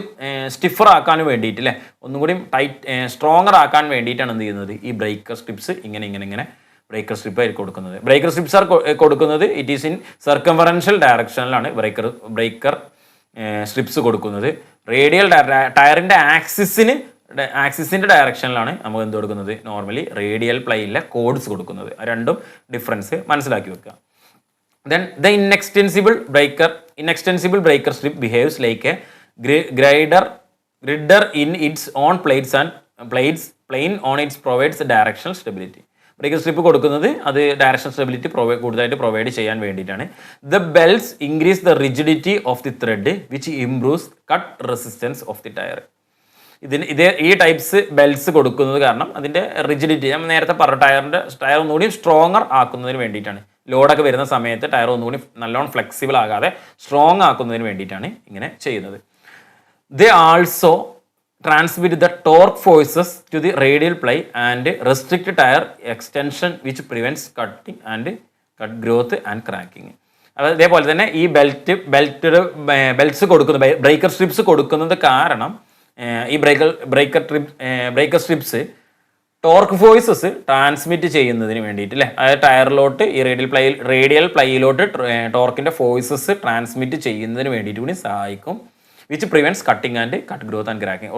സ്റ്റിഫർ ആക്കാനും വേണ്ടിയിട്ട് അല്ലേ, ഒന്നും കൂടി സ്ട്രോങ്ങർ ആക്കാൻ വേണ്ടിയിട്ടാണ് എന്ത് ചെയ്യുന്നത്, ഈ ബ്രേക്കർ സ്ട്രിപ്സ് ഇങ്ങനെ ബ്രേക്കർ സ്ട്രിപ്പ് ആയിരിക്കും കൊടുക്കുന്നത്. ബ്രേക്കർ സ്ട്രിപ്സ് ആർ കൊടുക്കുന്നത് ഇറ്റ് ഈസ് ഇൻ സർക്കംഫറൻഷ്യൽ ഡയറക്ഷനിലാണ് ബ്രേക്കർ സ്ട്രിപ്സ് കൊടുക്കുന്നത്. റേഡിയൽ ടയറിൻ്റെ ആക്സിസിൻ്റെ ഡയറക്ഷനിലാണ് നമ്മൾ എന്ത് കൊടുക്കുന്നത്, നോർമലി റേഡിയൽ പ്ലൈയിലെ കോഡ്സ് കൊടുക്കുന്നത്. രണ്ടും ഡിഫറൻസ് മനസ്സിലാക്കി വെക്കുക. Then the inextensible breaker strip behaves like a girder in its own plane on its provides directional stability. Breaker strip കൊടുക്കുന്നത് അത് ഡയറക്ഷണൽ സ്റ്റെബിലിറ്റി കൂടുതലായിട്ട് പ്രൊവൈഡ് ചെയ്യാൻ വേണ്ടിയിട്ടാണ്. The belts increase the rigidity of the tread which improves cut resistance of the tyre. ഈ ടൈപ്സ് ബെൽസ് കൊടുക്കുന്നത് കാരണം അതിൻ്റെ റിജിഡിറ്റി, ഞാൻ നേരത്തെ പറഞ്ഞു ടയർ ഒന്നുകൂടി സ്ട്രോങ്ങർ ആക്കുന്നതിന് വേണ്ടിയിട്ടാണ്. ലോഡൊക്കെ വരുന്ന സമയത്ത് ടയർ ഒന്നുകൂടി നല്ലോണം ഫ്ലെക്സിബിൾ ആകാതെ സ്ട്രോങ് ആക്കുന്നതിന് വേണ്ടിയിട്ടാണ് ഇങ്ങനെ ചെയ്യുന്നത്. They also transmit the torque forces to the radial ply and restrict tyre extension which prevents cutting and cut growth and cracking. അതേപോലെ തന്നെ ഈ ബെൽറ്റ്സ് കൊടുക്കുന്നത്, ബ്രേക്കർ സ്ട്രിപ്സ് കൊടുക്കുന്നത് കാരണം ഈ breaker strips torque forces transmit ചെയ്യുന്നതിന് വേണ്ടിയിട്ട് അല്ലേ, അതായത് ടയറിലോട്ട് ഈ റേഡിയൽ പ്ലൈയിലോട്ട് ടോർക്കിൻ്റെ ഫോഴ്സസ് ട്രാൻസ്മിറ്റ് ചെയ്യുന്നതിന് വേണ്ടിയിട്ട് കൂടി സഹായിക്കും. Which prevents cutting and cut growth and cracking.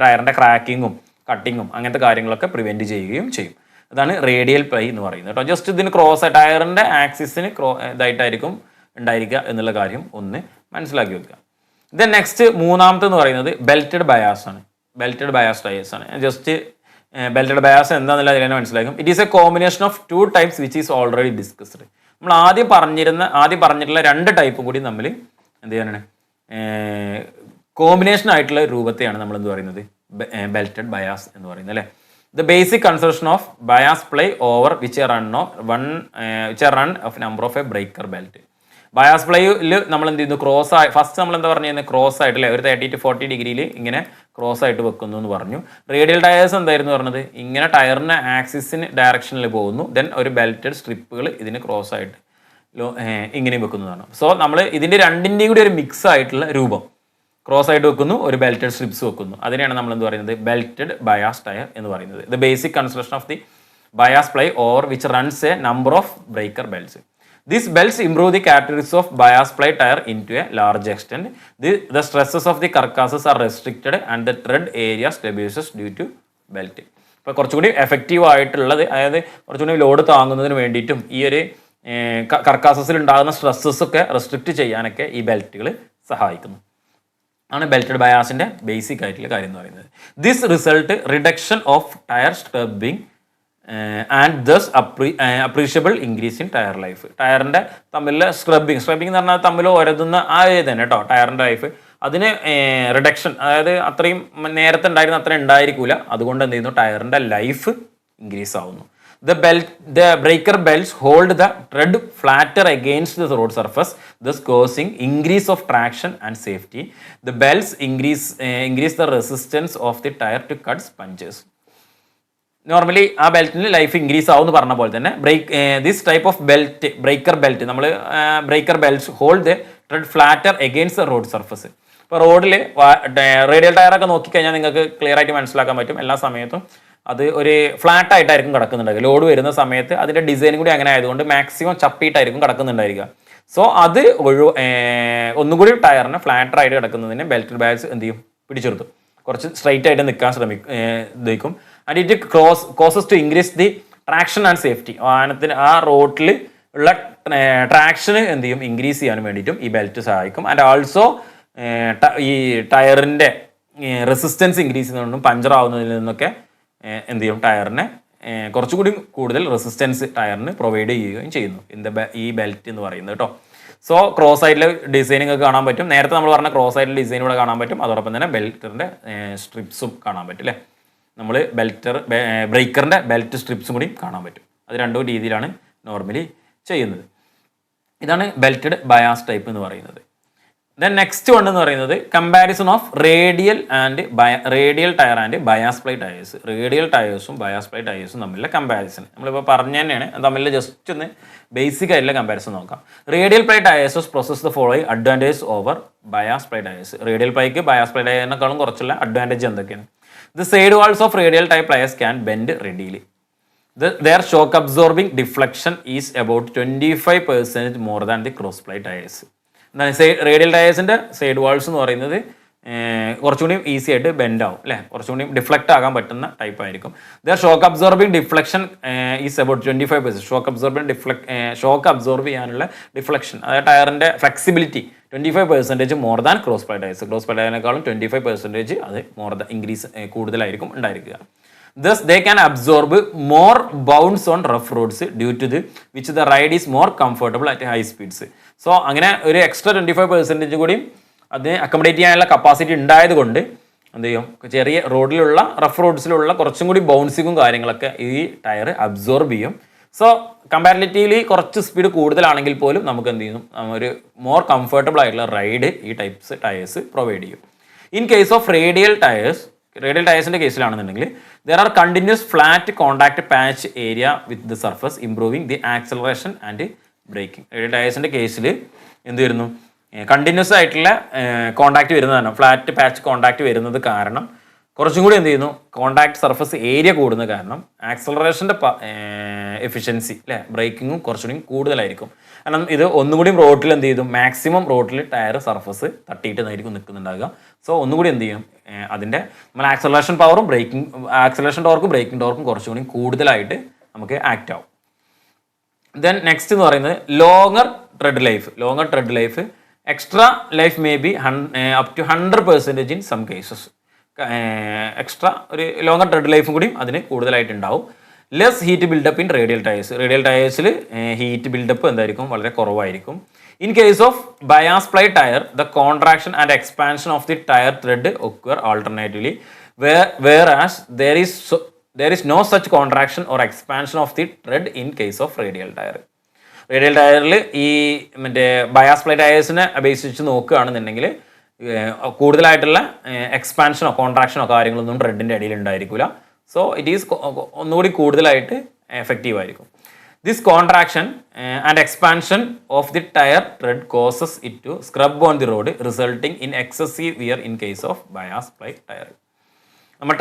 ടയറിൻ്റെ ക്രാക്കിങ്ങും കട്ടിങ്ങും അങ്ങനത്തെ കാര്യങ്ങളൊക്കെ പ്രിവെൻറ്റ് ചെയ്യുകയും ചെയ്യും. അതാണ് റേഡിയൽ പ്ലൈ എന്ന് പറയുന്നത് കേട്ടോ. ജസ്റ്റ് ഇതിന് ടയറിൻ്റെ ആക്സിസിന് ഇതായിട്ടായിരിക്കും ഉണ്ടായിരിക്കുക എന്നുള്ള കാര്യം ഒന്ന് മനസ്സിലാക്കി വെക്കുക. ദെൻ നെക്സ്റ്റ് മൂന്നാമത്തെ എന്ന് പറയുന്നത് ബെൽറ്റഡ് ബയാസ് ആണ്. ബെൽറ്റഡ് ബയാസ് ടയേഴ്സ് ആണ്. ജസ്റ്റ് ബെൽറ്റഡ് ബയാസ് എന്താണെന്നുള്ള അതിനെ മനസ്സിലാക്കും. It is A combination of 2 types which is already discussed. നമ്മൾ ആദ്യം പറഞ്ഞിട്ടുള്ള 2 ടൈപ്പും കൂടി നമ്മൾ എന്ത് ചെയ്യാനാണ്, കോമ്പിനേഷൻ ആയിട്ടുള്ള രൂപത്തെയാണ് നമ്മൾ എന്ത് പറയുന്നത്, ബെൽറ്റഡ് ബയാസ് എന്ന് പറയുന്നത് അല്ലേ. The basic construction of bias ply over which run of number of a breaker belt. Bias പ്ലൈയിൽ നമ്മൾ എന്ത് ചെയ്യുന്നു, ഫസ്റ്റ് നമ്മൾ എന്താ പറഞ്ഞു, ക്രോസ് ആയിട്ടല്ലേ, ഒരു 30 to 40 ഡിഗ്രിയിൽ ഇങ്ങനെ ക്രോസ് ആയിട്ട് വെക്കുന്നു എന്ന് പറഞ്ഞു. റേഡിയൽ ടയേഴ്സ് എന്തായിരുന്നു പറഞ്ഞത്, ഇങ്ങനെ ടയറിന് ആക്സിസിന് ഡയറക്ഷനിൽ പോകുന്നു. ദെൻ ഒരു ബെൽറ്റഡ് സ്ട്രിപ്പുകൾ ഇതിന് ക്രോസ് ആയിട്ട് ഇങ്ങനെയും വെക്കുന്നതാണ്. സോ നമ്മൾ ഇതിൻ്റെ രണ്ടിൻ്റെയും കൂടി ഒരു മിക്സ് ആയിട്ടുള്ള രൂപം, ക്രോസ് ആയിട്ട് വെക്കുന്നു, ഒരു ബെൽറ്റഡ് സ്ട്രിപ്സ് വെക്കുന്നു. അതിനെയാണ് നമ്മൾ എന്ത് പറയുന്നത്, ബെൽറ്റഡ് ബയാസ് ടയർ എന്ന് പറയുന്നത്. The basic construction of the bias ply over which runs A number of breaker belts. These belts improve the characteristics of bias ply tire into a large extent. The stresses of the carcasses are restricted and the tread area stabilizes due to belt. ഇപ്പോൾ കുറച്ചുകൂടി എഫക്റ്റീവ് ആയിട്ടുള്ളത്, അതായത് കുറച്ചുകൂടി ലോഡ് താങ്ങുന്നതിന് വേണ്ടിയിട്ടും ഈ ഒരു കർക്കാസസിൽ ഉണ്ടാകുന്ന സ്ട്രെസ്സസ് ഒക്കെ റെസ്ട്രിക്റ്റ് ചെയ്യാനൊക്കെ ഈ ബെൽറ്റുകൾ സഹായിക്കുന്നു. ആണ് ബെൽറ്റഡ് ബയാസിൻ്റെ ബേസിക് ആയിട്ടുള്ള കാര്യം എന്ന് പറയുന്നത്. This result reduction of tyre scrubbing and thus appreciable increase in tyre life. ടയറിൻ്റെ തമ്മിൽ സ്ക്രബിങ് എന്ന് പറഞ്ഞാൽ തമ്മിൽ ഒരതുന്ന ആ ഇത് തന്നെ കേട്ടോ, ടയറിൻ്റെ ലൈഫ് അതിന് റിഡക്ഷൻ, അതായത് അത്രയും നേരത്തെ ഉണ്ടായിരുന്ന അത്രയും ഉണ്ടായിരിക്കില്ല. അതുകൊണ്ട് എന്ത് ചെയ്യുന്നു, ടയറിൻ്റെ ലൈഫ് ഇൻക്രീസ് ആവുന്നു. The breaker belts hold the tread flatter against the road surface, thus causing increase of traction and safety. The belts increase the resistance of the tire to cut punches. നോർമലി ആ ബെൽറ്റിന് ലൈഫ് ഇൻക്രീസ് ആവുമെന്ന് പറഞ്ഞ പോലെ തന്നെ this type of belt breaker belt നമ്മൾ breaker belts hold the tread flatter against the road surface. ഇപ്പോൾ റോഡിൽ റേഡിയൽ ടയറൊക്കെ നോക്കിക്കഴിഞ്ഞാൽ നിങ്ങൾക്ക് ക്ലിയർ ആയിട്ട് മനസ്സിലാക്കാൻ പറ്റും എല്ലാ സമയത്തും അത് ഒരു ഫ്ലാറ്റ് ആയിട്ടായിരിക്കും കിടക്കുന്നുണ്ടായിരിക്കും. ലോഡ് വരുന്ന സമയത്ത് അതിൻ്റെ ഡിസൈൻ കൂടി അങ്ങനെ ആയതുകൊണ്ട് മാക്സിമം ചപ്പിയിട്ടായിരിക്കും കിടക്കുന്നുണ്ടായിരിക്കുക. സോ അത് ഒന്നുകൂടി ടയറിന് ഫ്ലാറ്റർ ആയിട്ട് കിടക്കുന്നതിന് ബെൽറ്റ് ബാഗ്സ് എന്ത് ചെയ്യും, പിടിച്ചെടുത്തു കുറച്ച് സ്ട്രൈറ്റ് ആയിട്ട് നിൽക്കാൻ ഇതായിരിക്കും. And it causes to increase the traction and safety. വാഹനത്തിന് ആ റോഡിൽ ഉള്ള ട്രാക്ഷന് എന്ത് ചെയ്യും, ഇൻക്രീസ് ചെയ്യാൻ വേണ്ടിയിട്ടും ഈ ബെൽറ്റ് സഹായിക്കും. ആൻഡ് ആൾസോ ഈ ടയറിൻ്റെ റെസിസ്റ്റൻസ് ഇൻക്രീസ് ചെയ്യുന്നതുകൊണ്ടും പഞ്ചർ ആവുന്നതിൽ നിന്നൊക്കെ എന്ത് ചെയ്യും, ടയറിനെ കുറച്ചുകൂടി കൂടുതൽ റെസിസ്റ്റൻസ് ടയറിന് പ്രൊവൈഡ് ചെയ്യുകയും ചെയ്യുന്നു ഈ ബെൽറ്റ് എന്ന് പറയുന്നത് കേട്ടോ. സോ ക്രോസ് സൈഡിലെ ഡിസൈനിങ് ഒക്കെ കാണാൻ പറ്റും. നേരത്തെ നമ്മൾ പറഞ്ഞ ക്രോസ് സൈഡിലെ ഡിസൈൻ ഇവിടെ കാണാൻ പറ്റും. അതോടൊപ്പം തന്നെ ബെൽറ്ററിൻ്റെ സ്ട്രിപ്സും കാണാൻ പറ്റും അല്ലേ. നമ്മൾ ബ്രേക്കറിൻ്റെ ബെൽറ്റ് സ്ട്രിപ്സും കൂടി കാണാൻ പറ്റും. അത് രണ്ടോ രീതിയിലാണ് നോർമലി ചെയ്യുന്നത്. ഇതാണ് ബെൽറ്റഡ് ബയാസ് ടൈപ്പ് എന്ന് പറയുന്നത്. ദെൻ നെക്സ്റ്റ് വൺ എന്ന് പറയുന്നത് comparison of radial tyre and bias ply tyres. Radial ടയേഴ്സും ബയാസ് പ്ലൈ ടയേഴ്സും തമ്മിലുള്ള കമ്പാരിസൺ നമ്മളിപ്പോൾ പറഞ്ഞു തന്നെയാണ്. തമ്മിൽ ജസ്റ്റ് ഒന്ന് ബേസിക് ആയിട്ടുള്ള കമ്പാരിസൺ നോക്കാം. Radial ply tyres process the following advantage over bias ply tyres. Radial പ്ലൈക്ക് ബയാസ് പ്ലൈ ടയറിനേക്കാളും കുറച്ചുള്ള അഡ്വാൻറ്റേജ് എന്തൊക്കെയാണ്? The side walls of radial type tires can bend readily. Their shock absorbing deflection is about 25% more than the cross ply tires. Radial ടയേഴ്സിൻ്റെ സൈഡ് വാൾസ് എന്ന് പറയുന്നത് കുറച്ചുകൂടി ഈസി ആയിട്ട് ബെൻഡ് ആവും അല്ലേ, കുറച്ചുകൂടി ഡിഫ്ലക്റ്റ് ആകാൻ പറ്റുന്ന ടൈപ്പ് ആയിരിക്കും. Their shock absorbing deflection is about 25%. Shock absorb ചെയ്യാനുള്ള ഡിഫ്ലക്ഷൻ, അതായത് ടയറിൻ്റെ flexibility 25% more than cross ply tyres. Cross ply ടയറിനേക്കാളും 25% അത് കൂടുതലായിരിക്കും ഉണ്ടായിരിക്കുക. Thus, they can absorb more bounce on rough roads due to which the ride is more comfortable at high speeds. So, അങ്ങനെ ഒരു എക്സ്ട്രാ 25% കൂടി അതിനെ അക്കോമഡേറ്റ് ചെയ്യാനുള്ള കപ്പാസിറ്റി ഉണ്ടായത് കൊണ്ട് എന്ത് ചെയ്യും, ചെറിയ റോഡിലുള്ള റഫ് റോഡ്സിലുള്ള കുറച്ചും കൂടി ബൗൺസിങ്ങും കാര്യങ്ങളൊക്കെ ഈ ടയർ അബ്സോർബ് ചെയ്യും. സോ കമ്പാരിറ്റീവ്ലി കുറച്ച് സ്പീഡ് കൂടുതലാണെങ്കിൽ പോലും നമുക്ക് എന്ത് ചെയ്യും, ഒരു മോർ കംഫർട്ടബിൾ ആയിട്ടുള്ള റൈഡ് ഈ ടൈപ്സ് ടയേഴ്സ് പ്രൊവൈഡ് ചെയ്യും. ഇൻ കേസ് ഓഫ് റേഡിയൽ ടയേഴ്സിൻ്റെ കേസിലാണെന്നുണ്ടെങ്കിൽ there are continuous flat contact patch area with the surface improving the acceleration and braking. Radial ടയേഴ്സിൻ്റെ കേസിൽ എന്ത് വരുന്നു, കണ്ടിന്യൂസ് ആയിട്ടുള്ള കോൺടാക്ട് വരുന്നതാണ്, ഫ്ലാറ്റ് പാച്ച് കോൺടാക്ട് വരുന്നത് കാരണം കുറച്ചും കൂടി എന്ത് ചെയ്യുന്നു, കോൺടാക്ട് സർഫസ് ഏരിയ കൂടുന്നത് കാരണം ആക്സലറേഷൻ്റെ എഫിഷ്യൻസി അല്ലേ, ബ്രേക്കിങ്ങും കുറച്ചുകൂടി കൂടുതലായിരിക്കും. കാരണം ഇത് ഒന്നുകൂടി റോട്ടിൽ എന്ത് ചെയ്തു, മാക്സിമം റോട്ടിൽ ടയർ സർഫസ് തട്ടിയിട്ടായിരിക്കും നിൽക്കുന്നുണ്ടാകുക. സോ ഒന്നുകൂടി എന്ത് ചെയ്യും, അതിൻ്റെ നമ്മൾ ആക്സലറേഷൻ പവറും ആക്സലറേഷൻ ടോർക്കും ബ്രേക്കിംഗ് ടോർക്കും കുറച്ചുകൂടി കൂടുതലായിട്ട് നമുക്ക് ആക്റ്റ് ആവും. ദെൻ നെക്സ്റ്റ് എന്ന് പറയുന്നത് longer tread life extra life may be up to 100% in some cases. Extra ഒരു ലോങ്ങർ ട്രെഡ് ലൈഫും കൂടി അതിന് കൂടുതലായിട്ട് ഉണ്ടാവും. Less heat buildup in radial ടയേഴ്സിൽ ഹീറ്റ് ബിൽഡപ്പ് എന്തായിരിക്കും, വളരെ കുറവായിരിക്കും. In case of bias ply tyre the contraction and expansion of the tyre tread occur alternatively whereas there is no such contraction or expansion of the tread in case of radial tire. Radial ടയറിൽ ഈ മറ്റേ ബയാസ് പ്ലൈ ടയേഴ്സിനെ അപേക്ഷിച്ച് നോക്കുകയാണെന്നുണ്ടെങ്കിൽ കൂടുതലായിട്ടുള്ള എക്സ്പാൻഷനോ കോൺട്രാക്ഷനോ കാര്യങ്ങളൊന്നും ട്രെഡിൻ്റെ അടിയിൽ ഉണ്ടായിരിക്കില്ല. സോ ഇറ്റ് ഈസ് ഒന്നുകൂടി കൂടുതലായിട്ട് എഫക്റ്റീവ് ആയിരിക്കും. This contraction and expansion of the tyre tread causes it to scrub on the road resulting in excessive wear in case of bias ply tyre. നമ്മൾ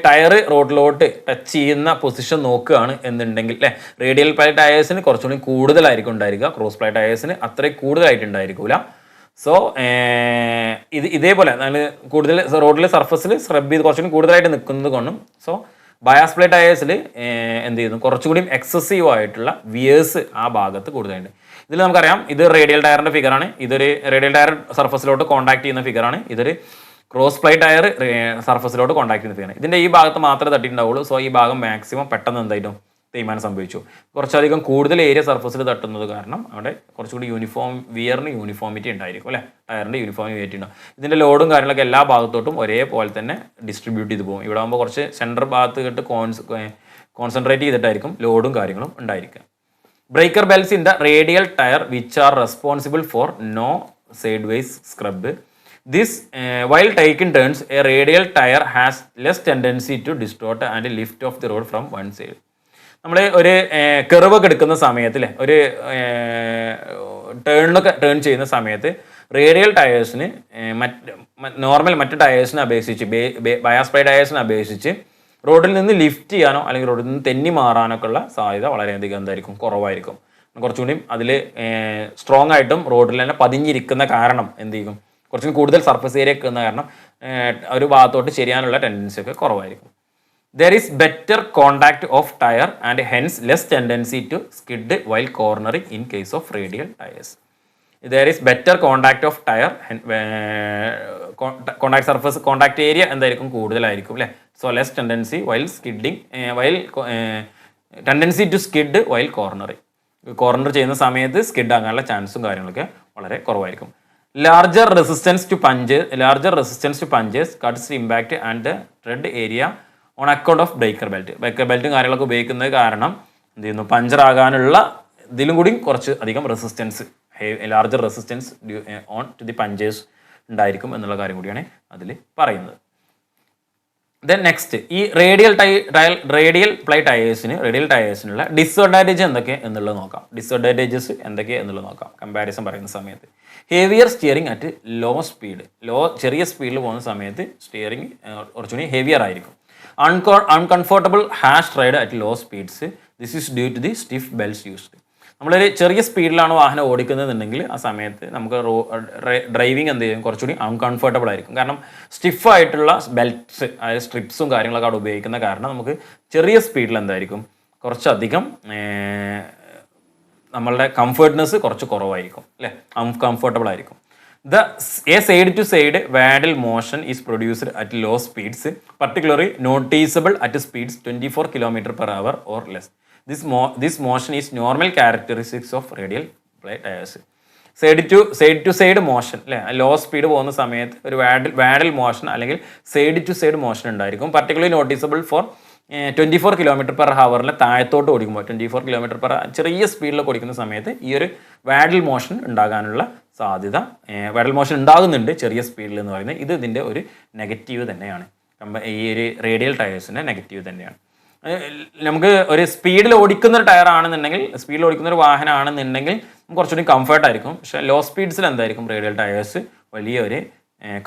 ടയർ റോഡിലോട്ട് ടച്ച് ചെയ്യുന്ന പൊസിഷൻ നോക്കുകയാണ് എന്നുണ്ടെങ്കിൽ അല്ലേ, റേഡിയൽ പ്ലൈ ടയേഴ്സിന് കുറച്ചുകൂടി കൂടുതലായിരിക്കും ഉണ്ടായിരിക്കുക, ക്രോസ് പ്ലൈ ടയേഴ്സിന് അത്രയും കൂടുതലായിട്ട് ഉണ്ടായിരിക്കില്ല. സോ ഇതേപോലെ കൂടുതൽ റോഡിലെ സർഫസിൽ സ്ക്രബ് ചെയ്ത് കുറച്ചുകൂടി കൂടുതലായിട്ട് നിൽക്കുന്നത് കൊണ്ടും സോ ബയാസ് പ്ലൈ ടയേഴ്സിൽ എന്ത് ചെയ്യുന്നു, കുറച്ചുകൂടി എക്സസീവ് ആയിട്ടുള്ള വിയേഴ്സ് ആ ഭാഗത്ത് കൂടുതലുണ്ട്. ഇതിൽ നമുക്കറിയാം ഇത് റേഡിയൽ ടയറിൻ്റെ ഫിഗറാണ്, ഇതൊരു റേഡിയൽ ടയർ സർഫസിലോട്ട് കോൺടാക്ട് ചെയ്യുന്ന ഫിഗറാണ്, ഇതൊരു ക്രോസ് പ്ലൈ ടയർ സർഫസിലോട്ട് കോൺടാക്ട് ചെയ്യുന്ന ഫിഗറാണ്. ഇതിൻ്റെ ഈ ഭാഗത്ത് മാത്രമേ തട്ടിയിട്ടുണ്ടാവുള്ളൂ. സോ ഈ ഭാഗം മാക്സിമം പെട്ടെന്ന് എന്തായിട്ടും തേയ്മാനം സംഭവിച്ചു. കുറച്ചധികം കൂടുതൽ ഏരിയ സർഫസിൽ തട്ടുന്നത് കാരണം അവിടെ കുറച്ചുകൂടി വിയറിന് യൂണിഫോമിറ്റി ഉണ്ടായിരിക്കും അല്ലേ, ടയറിൻ്റെ യൂണിഫോമിറ്റി ഉണ്ടാവും. ഇതിൻ്റെ ലോഡും കാര്യങ്ങളൊക്കെ എല്ലാ ഭാഗത്തോട്ടും ഒരേപോലെ തന്നെ ഡിസ്ട്രിബ്യൂട്ട് ചെയ്ത് പോകും. ഇവിടെ ആകുമ്പോൾ കുറച്ച് സെൻറ്റർ ഭാഗത്ത് കേട്ട് കോൺസെൻട്രേറ്റ് ചെയ്തിട്ടായിരിക്കും ലോഡും കാര്യങ്ങളും ഉണ്ടായിരിക്കുക. Breaker belts in the radial tyre which are responsible for no side wise scrub. This while taking turns, a radial tire has less tendency to distort and lift off the road from one side. നമ്മൾ ഒരു കെർവൊക്കെ എടുക്കുന്ന സമയത്ത് അല്ലേ, ഒരു ടേൺ ചെയ്യുന്ന സമയത്ത് റേഡിയൽ ടയേഴ്സിന് മറ്റ് ടയേഴ്സിനെ അപേക്ഷിച്ച് ബയാസ് പൈ ടയേഴ്സിനെ അപേക്ഷിച്ച് റോഡിൽ നിന്ന് ലിഫ്റ്റ് ചെയ്യാനോ അല്ലെങ്കിൽ റോഡിൽ നിന്ന് തെന്നി മാറാനൊക്കെ ഉള്ള സാധ്യത വളരെയധികം എന്തായിരിക്കും, കുറവായിരിക്കും. കുറച്ചുകൂടി അതിൽ സ്ട്രോങ് ആയിട്ടും റോഡിൽ തന്നെ പതിഞ്ഞിരിക്കുന്ന കാരണം എന്ത് ചെയ്യും, കുറച്ചും കൂടുതൽ സർഫസ് ഏരിയ ഒക്കെ എന്ന കാരണം ഒരു ഭാഗത്തോട്ട് ശരിയാനുള്ള ടെൻഡൻസി ഒക്കെ കുറവായിരിക്കും. There is better contact of tyre and hence less tendency to skid while cornering in case of radial tyres. There is better contact of tyre, contact surface contact area എന്തായിരിക്കും, കൂടുതലായിരിക്കും അല്ലേ. So less tendency while tendency to skid while corner ചെയ്യുന്ന സമയത്ത് സ്കിഡ് ആകാനുള്ള ചാൻസും കാര്യങ്ങളൊക്കെ വളരെ കുറവായിരിക്കും. Larger resistance to punches cuts impact and the tread area on account of breaker belt. Breaker ബെൽറ്റും കാര്യങ്ങളൊക്കെ ഉപയോഗിക്കുന്നത് കാരണം എന്ത് ചെയ്യുന്നു, പഞ്ചർ ആകാനുള്ള ഇതിലും കൂടി കുറച്ച് അധികം larger resistance on to the punctures ഉണ്ടായിരിക്കും എന്നുള്ള കാര്യം കൂടിയാണ് അതിൽ പറയുന്നത്. ദെൻ നെക്സ്റ്റ്, ഈ റേഡിയൽ പ്ലൈ ടയേഴ്സിനുള്ള ഡിസ്അഡ്വാൻറ്റേജ് എന്തൊക്കെ എന്നുള്ളത് നോക്കാം. ഡിസ്അഡ്വാൻറ്റേജസ് എന്തൊക്കെ എന്നുള്ളത് നോക്കാം കമ്പാരിസൺ പറയുന്ന സമയത്ത്. ഹെവിയർ സ്റ്റിയറിംഗ് അറ്റ് ചെറിയ സ്പീഡിൽ പോകുന്ന സമയത്ത് സ്റ്റിയറിംഗ് കുറച്ചുകൂടി ഹെവിയർ ആയിരിക്കും. Uncomfortable harsh ride at low speeds. This is due to the stiff belts used. നമ്മളൊരു ചെറിയ സ്പീഡിലാണ് വാഹനം ഓടിക്കുന്നതെന്നുണ്ടെങ്കിൽ ആ സമയത്ത് നമുക്ക് ഡ്രൈവിംഗ് എന്ത് ചെയ്യും, കുറച്ചുകൂടി അൺകംഫർട്ടബിൾ ആയിരിക്കും. കാരണം സ്റ്റിഫായിട്ടുള്ള ബെൽറ്റ്സ്, അതായത് സ്ട്രിപ്സും കാര്യങ്ങളൊക്കെ അവിടെ ഉപയോഗിക്കുന്ന കാരണം നമുക്ക് ചെറിയ സ്പീഡിൽ എന്തായിരിക്കും, കുറച്ചധികം നമ്മളുടെ കംഫർട്ട്നെസ് കുറച്ച് കുറവായിരിക്കും അല്ലേ, അൺകംഫർട്ടബിൾ ആയിരിക്കും. A side-to-side waddle motion is produced at low speeds, particularly noticeable at speeds 24 km/h or less. This motion is normal characteristics of radial tires. Side motion അല്ലേ, ലോ സ്പീഡ് പോകുന്ന സമയത്ത് ഒരു വാഡൽ മോഷൻ അല്ലെങ്കിൽ സൈഡ് ടു സൈഡ് മോഷൻ ഉണ്ടായിരിക്കും. പർട്ടിക്കുലർലി നോട്ടീസബിൾ ഫോർ 24 km/h താഴത്തോട്ട് ഓടിക്കുമ്പോൾ 24 km/h ചെറിയ സ്പീഡിലൊക്കെ ഓടിക്കുന്ന സമയത്ത് ഈ ഒരു വാഡൽ മോഷൻ ഉണ്ടാകാനുള്ള സാധ്യത, വാഡൽ മോഷൻ ഉണ്ടാകുന്നുണ്ട് ചെറിയ സ്പീഡിൽ എന്ന് പറയുന്നത്. ഇത് ഇതിൻ്റെ ഒരു നെഗറ്റീവ് തന്നെയാണ്, ഈ ഒരു റേഡിയൽ ടയേഴ്സിൻ്റെ നെഗറ്റീവ് തന്നെയാണ്. നമുക്ക് ഒരു സ്പീഡിൽ ഓടിക്കുന്ന ഒരു ടയർ ആണെന്നുണ്ടെങ്കിൽ, സ്പീഡിൽ ഓടിക്കുന്ന ഒരു വാഹനമാണെന്നുണ്ടെങ്കിൽ കുറച്ചുകൂടി കംഫർട്ടായിരിക്കും. പക്ഷേ ലോ സ്പീഡ്സിൽ എന്തായിരിക്കും, റേഡിയൽ ടയേഴ്സ് വലിയൊരു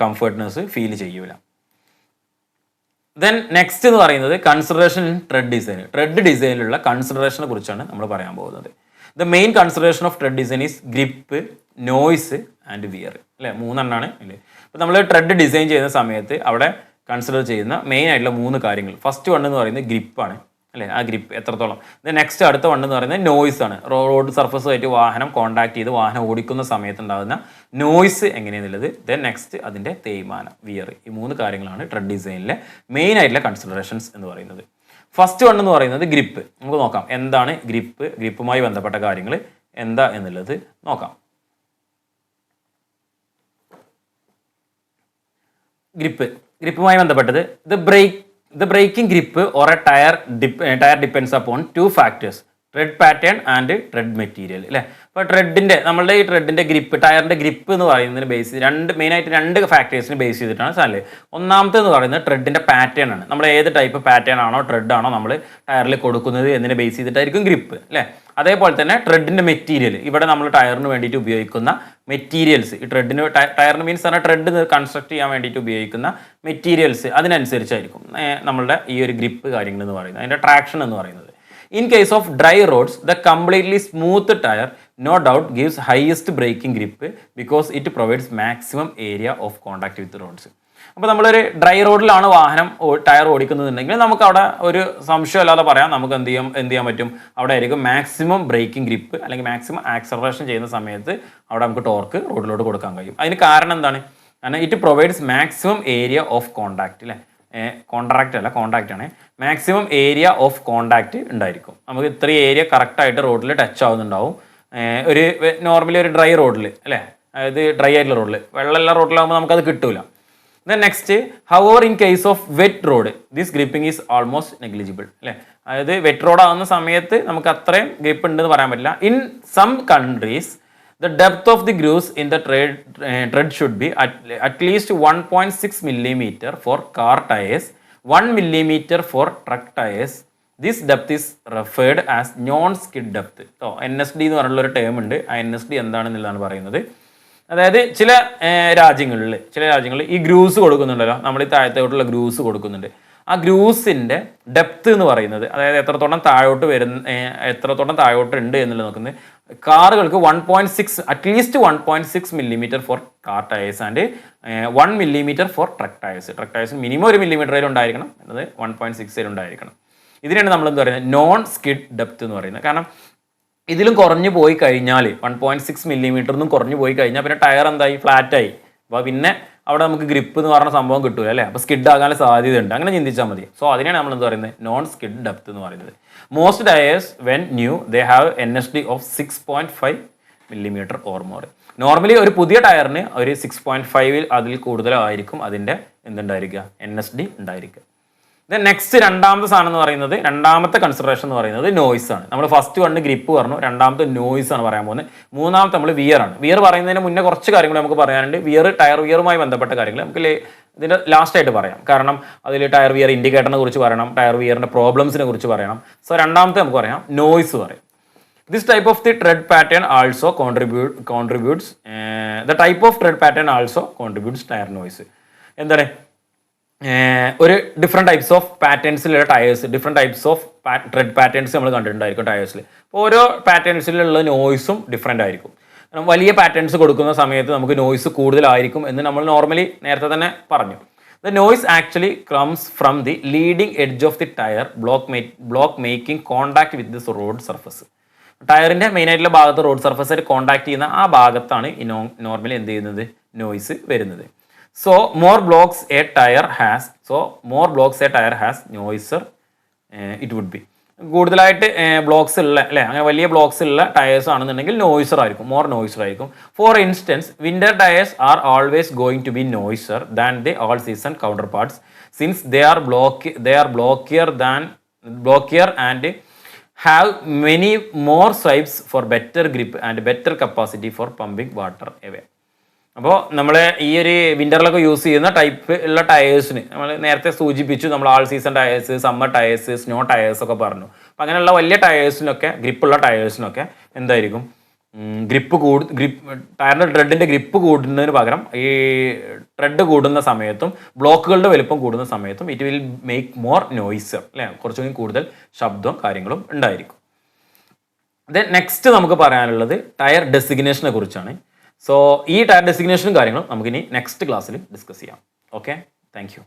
കംഫർട്ട്നെസ് ഫീൽ ചെയ്യൂല. ദെൻ നെക്സ്റ്റ് എന്ന് പറയുന്നത് കൺസിഡറേഷൻ ട്രെഡ് ഡിസൈനിലുള്ള കൺസിഡറേഷനെ കുറിച്ചാണ് നമ്മൾ പറയാൻ പോകുന്നത്. The main consideration of tread design is grip, noise and wear അല്ലേ, മൂന്നെണ്ണമാണ് അല്ലേ. അപ്പോൾ നമ്മൾ ട്രെഡ് ഡിസൈൻ ചെയ്യുന്ന സമയത്ത് അവിടെ കൺസിഡർ ചെയ്യുന്ന മെയിൻ ആയിട്ടുള്ള 3 കാര്യങ്ങൾ. ഫസ്റ്റ് വൺ എന്ന് പറയുന്നത് ഗ്രിപ്പാണ് അല്ലേ, ആ ഗ്രിപ്പ് എത്രത്തോളം. നെക്സ്റ്റ് അടുത്ത വൺ എന്ന് പറയുന്നത് നോയ്സ് ആണ്, റോഡ് സർഫസുമായിട്ട് വാഹനം കോൺടാക്ട് ചെയ്ത് വാഹനം ഓടിക്കുന്ന സമയത്ത് ഉണ്ടാകുന്ന നോയ്സ് എങ്ങനെയാണെന്നുള്ളത്. ദെൻ നെക്സ്റ്റ് അതിൻ്റെ തേയ്മാനം, വിയർ. ഈ 3 കാര്യങ്ങളാണ് ട്രെഡ് ഡിസൈനിലെ മെയിൻ ആയിട്ടുള്ള കൺസിഡറേഷൻസ് എന്ന് പറയുന്നത്. ഫസ്റ്റ് വൺ എന്ന് പറയുന്നത് ഗ്രിപ്പ്. നമുക്ക് നോക്കാം എന്താണ് ഗ്രിപ്പുമായി ബന്ധപ്പെട്ട കാര്യങ്ങൾ എന്താ എന്നുള്ളത് നോക്കാം. ഗ്രിപ്പുമായി ബന്ധപ്പെട്ടത് the braking grip or a tire depends upon 2 factors, tread pattern and tread material അല്ലേ. അപ്പോൾ നമ്മളുടെ ഈ ട്രെഡിൻ്റെ ഗ്രിപ്പ്, ടയറിൻ്റെ ഗ്രിപ്പ് എന്ന് പറയുന്നതിന് മെയിനായിട്ട് 2 ഫാക്ടേഴ്സിന് ബേസ് ചെയ്തിട്ടാണ് സാധനം. ഒന്നാമത്തെ എന്ന് പറയുന്നത് ട്രെഡിൻ്റെ പാറ്റേൺ ആണ്. നമ്മൾ ഏത് ടൈപ്പ് പാറ്റേൺ ആണോ ട്രെഡാണോ നമ്മൾ ടയറിൽ കൊടുക്കുന്നത് എന്നതിനെ ബേസ് ചെയ്തിട്ടായിരിക്കും ഗ്രിപ്പ് അല്ലേ. അതേപോലെ തന്നെ ട്രെഡിൻ്റെ മെറ്റീരിയൽ, ഇവിടെ നമ്മൾ ടയറിന് വേണ്ടിയിട്ട് ഉപയോഗിക്കുന്ന മെറ്റീരിയൽസ്, ഈ ടയറിന് മീൻസ് പറഞ്ഞാൽ ട്രെഡ് കൺസ്ട്രക്ട് ചെയ്യാൻ വേണ്ടിയിട്ട് ഉപയോഗിക്കുന്ന മെറ്റീരിയൽസ് അതിനനുസരിച്ചായിരിക്കും നമ്മളുടെ ഈ ഒരു ഗ്രിപ്പ് കാര്യങ്ങൾ എന്ന് പറയുന്നത്, അതിൻ്റെ ട്രാക്ഷൻ എന്ന് പറയുന്നത്. In case of dry roads, the completely smooth tire no doubt gives highest braking grip because it provides maximum area of contact with the roads. അപ്പോൾ നമ്മളൊരു ഡ്രൈ റോഡിലാണ് വാഹനം ടയർ ഓടിക്കുന്നതുണ്ടെങ്കിൽ നമുക്ക് അവിടെ ഒരു സംശയമില്ലാതെ പറയാം, നമുക്ക് എന്ത് ചെയ്യാൻ പറ്റും, അവിടെ ആയിരിക്കും മാക്സിമം ബ്രേക്കിംഗ് ഗ്രിപ്പ് അല്ലെങ്കിൽ മാക്സിമം ആക്സലറേഷൻ ചെയ്യുന്ന സമയത്ത് അവിടെ നമുക്ക് ടോർക്ക് റോഡിലോട്ട് കൊടുക്കാൻ കഴിയും. അതിന് കാരണം എന്താണ്, കാരണം it provides maximum area of contact അല്ലേ. കോൺട്രാക്റ്റ് അല്ല, കോൺടാക്റ്റ് ആണ്. മാക്സിമം ഏരിയ ഓഫ് കോൺടാക്റ്റ് ഉണ്ടായിരിക്കും. നമുക്ക് ഇത്രയും ഏരിയ കറക്റ്റായിട്ട് റോഡിൽ ടച്ച് ആവുന്നുണ്ടാവും. ഒരു നോർമലി ഒരു ഡ്രൈ റോഡിൽ അല്ലേ, അതായത് ഡ്രൈ ആയിട്ടുള്ള റോഡിൽ, വെള്ളമുള്ള റോഡിലാകുമ്പോൾ നമുക്കത് കിട്ടൂല. Then next, however in case of wet road this gripping is almost negligible അല്ലേ. അതായത് വെറ്റ് റോഡ് ആവുന്ന സമയത്ത് നമുക്ക് അത്രയും ഗ്രിപ്പ് ഉണ്ടെന്ന് പറയാൻ പറ്റില്ല. In some countries the depth of the grooves in the tread should be at least 1.6 millimeter for car tires, 1 millimeter for truck tires. This depth is referred as non-skid depth. So NSD എന്ന് പറഞ്ഞുള്ള ഒരു ടേം ഉണ്ട്. ആ NSD എന്താണെന്നുള്ളതാണ് പറയുന്നത്. അതായത് ചില രാജ്യങ്ങളിൽ ഈ ഗ്രൂസ് കൊടുക്കുന്നുണ്ടല്ലോ, നമ്മൾ ഈ താഴത്തോട്ടുള്ള ഗ്രൂസ് കൊടുക്കുന്നുണ്ട്. ആ ഗ്രൂസിൻ്റെ ഡെപ്ത് എന്ന് പറയുന്നത്, അതായത് എത്രത്തോളം താഴോട്ട് ഉണ്ട് എന്നുള്ളത് നോക്കുന്നത്, കാറുകൾക്ക് 1.6 at least 1.6 millimetre for car tyres and 1 millimetre for truck tyres. Truck tyres minimum 1 മില്ലിമീറ്ററിൽ ഉണ്ടായിരിക്കണം, എന്നത് 1.6 ഉണ്ടായിരിക്കണം. ഇതിനാണ് നമ്മൾ എന്താ പറയുന്നത്, നോൺ സ്കിഡ് ഡെപ്ത് എന്ന് പറയുന്നത്. കാരണം ഇതിലും കുറഞ്ഞു പോയി കഴിഞ്ഞാൽ 1.6 മില്ലിമീറ്ററിനും കുറഞ്ഞു പോയി കഴിഞ്ഞാൽ പിന്നെ ടയർ എന്തായി, ഫ്ലാറ്റായി. അപ്പോൾ പിന്നെ അവിടെ നമുക്ക് ഗ്രിപ്പ് എന്ന് പറഞ്ഞ സംഭവം കിട്ടൂല അല്ലേ. അപ്പോൾ സ്കിഡ് ആകാനുള്ള സാധ്യതയുണ്ട്. അങ്ങനെ ചിന്തിച്ചാൽ മതി. സോ അതിനാണ് നമ്മൾ എന്താ പറയുന്നത്, നോൺ സ്കിഡ് ഡെപ്ത് എന്ന് പറയുന്നത്. Most tyres when new they have NSD of 6.5 millimetre or more. Normally ഒരു പുതിയ ടയറിന് ഒരു 6.5 അതിൽ കൂടുതലായിരിക്കും അതിൻ്റെ എന്തുണ്ടായിരിക്കുക, NSD ഉണ്ടായിരിക്കുക. ദെൻ നെക്സ്റ്റ് രണ്ടാമത്തെ സാധനം എന്ന് പറയുന്നത്, രണ്ടാമത്തെ കൺസിഡറേഷൻ എന്ന് പറയുന്നത് നോയ്സ് ആണ്. നമ്മൾ ഫസ്റ്റ് വണ്ട് ഗ്രിപ്പ് പറഞ്ഞു, രണ്ടാമത്തെ നോയ്സ് ആണ് പറയാൻ പോകുന്നത്. മൂന്നാമത്തെ നമ്മൾ വിയർ ആണ്. വിയർ പറയുന്നതിന് മുന്നേ കുറച്ച് കാര്യങ്ങൾ നമുക്ക് പറയാനുണ്ട്. ടയർ വിയറുമായി ബന്ധപ്പെട്ട കാര്യങ്ങൾ നമുക്ക് ഇതിൻ്റെ ലാസ്റ്റായിട്ട് പറയാം. കാരണം അതിൽ ടയർ വിയർ ഇൻഡിക്കേറ്ററിനെ കുറിച്ച് പറയണം, ടയർ വിയറിൻ്റെ പ്രോബ്ലംസിനെ കുറിച്ച് പറയണം. സോ രണ്ടാമത്തെ നമുക്ക് പറയാം നോയ്സ് പറയാം. This type of the tread pattern also contributes the type of tread pattern also contributes tyre noise. എന്താണ്, ഒരു ഡിഫറെൻറ്റ് ടൈപ്സ് ഓഫ് പാറ്റേൺസിലുള്ള tyres, different types of tread patterns നമ്മൾ കണ്ടിട്ടുണ്ടായിരിക്കും ടയേഴ്സിൽ. അപ്പോൾ ഓരോ പാറ്റേൺസിലുള്ള നോയ്സും ഡിഫറെൻ്റ് ആയിരിക്കും. വലിയ പാറ്റേൺസ് കൊടുക്കുന്ന സമയത്ത് നമുക്ക് നോയ്സ് കൂടുതലായിരിക്കും എന്ന് നമ്മൾ നോർമലി നേരത്തെ തന്നെ പറഞ്ഞു. The noise actually comes from the leading edge of the tyre block making contact with this road surface. ടയറിൻ്റെ മെയിനായിട്ടുള്ള ഭാഗത്ത് റോഡ് സർഫസായിട്ട് കോൺടാക്ട് ചെയ്യുന്ന ആ ഭാഗത്താണ് ഈ നോർമലി എന്ത് ചെയ്യുന്നത്, നോയ്സ് വരുന്നത്. So more blocks a tire has, noiser it would be. കൂടുതലായിട്ട് ബ്ലോക്സ് ഉള്ള അല്ലേ, അങ്ങനെ വലിയ ബ്ലോക്സ് ഉള്ള ടയേഴ്സ് ആണെന്നുണ്ടെങ്കിൽ നോയ്സർ ആയിരിക്കും, മോർ നോയ്സർ ആയിരിക്കും. For instance winter tyres are always going to be noisier than the all season counterparts since they are blockier and have many more swipes for better grip and better capacity for pumping water away. അപ്പോൾ നമ്മൾ ഈ ഒരു വിൻ്ററിലൊക്കെ യൂസ് ചെയ്യുന്ന ടൈപ്പ് ഉള്ള ടയേഴ്സിന് നമ്മൾ നേരത്തെ സൂചിപ്പിച്ചു, നമ്മൾ all season tyres, summer tyres, snow tyres ഒക്കെ പറഞ്ഞു. അപ്പോൾ അങ്ങനെയുള്ള വലിയ ടയേഴ്സിനൊക്കെ, ഗ്രിപ്പുള്ള ടയേഴ്സിനൊക്കെ എന്തായിരിക്കും, ടയറിൻ്റെ ട്രെഡിൻ്റെ ഗ്രിപ്പ് കൂടുന്നതിന് പകരം ഈ ട്രെഡ് കൂടുന്ന സമയത്തും ബ്ലോക്കുകളുടെ വലുപ്പം കൂടുന്ന സമയത്തും it will make more noise അല്ലേ, കുറച്ചുകൂടി കൂടുതൽ ശബ്ദവും കാര്യങ്ങളും ഉണ്ടായിരിക്കും. ദെൻ നെക്സ്റ്റ് നമുക്ക് പറയാനുള്ളത് ടയർ ഡെസിഗ്നേഷനെ കുറിച്ചാണ്. സോ ഈ ടയർ ഡെസിഗ്നേഷനും കാര്യങ്ങളും നമുക്കിനി നെക്സ്റ്റ് ക്ലാസ്സിൽ ഡിസ്കസ് ചെയ്യാം. Okay, thank you.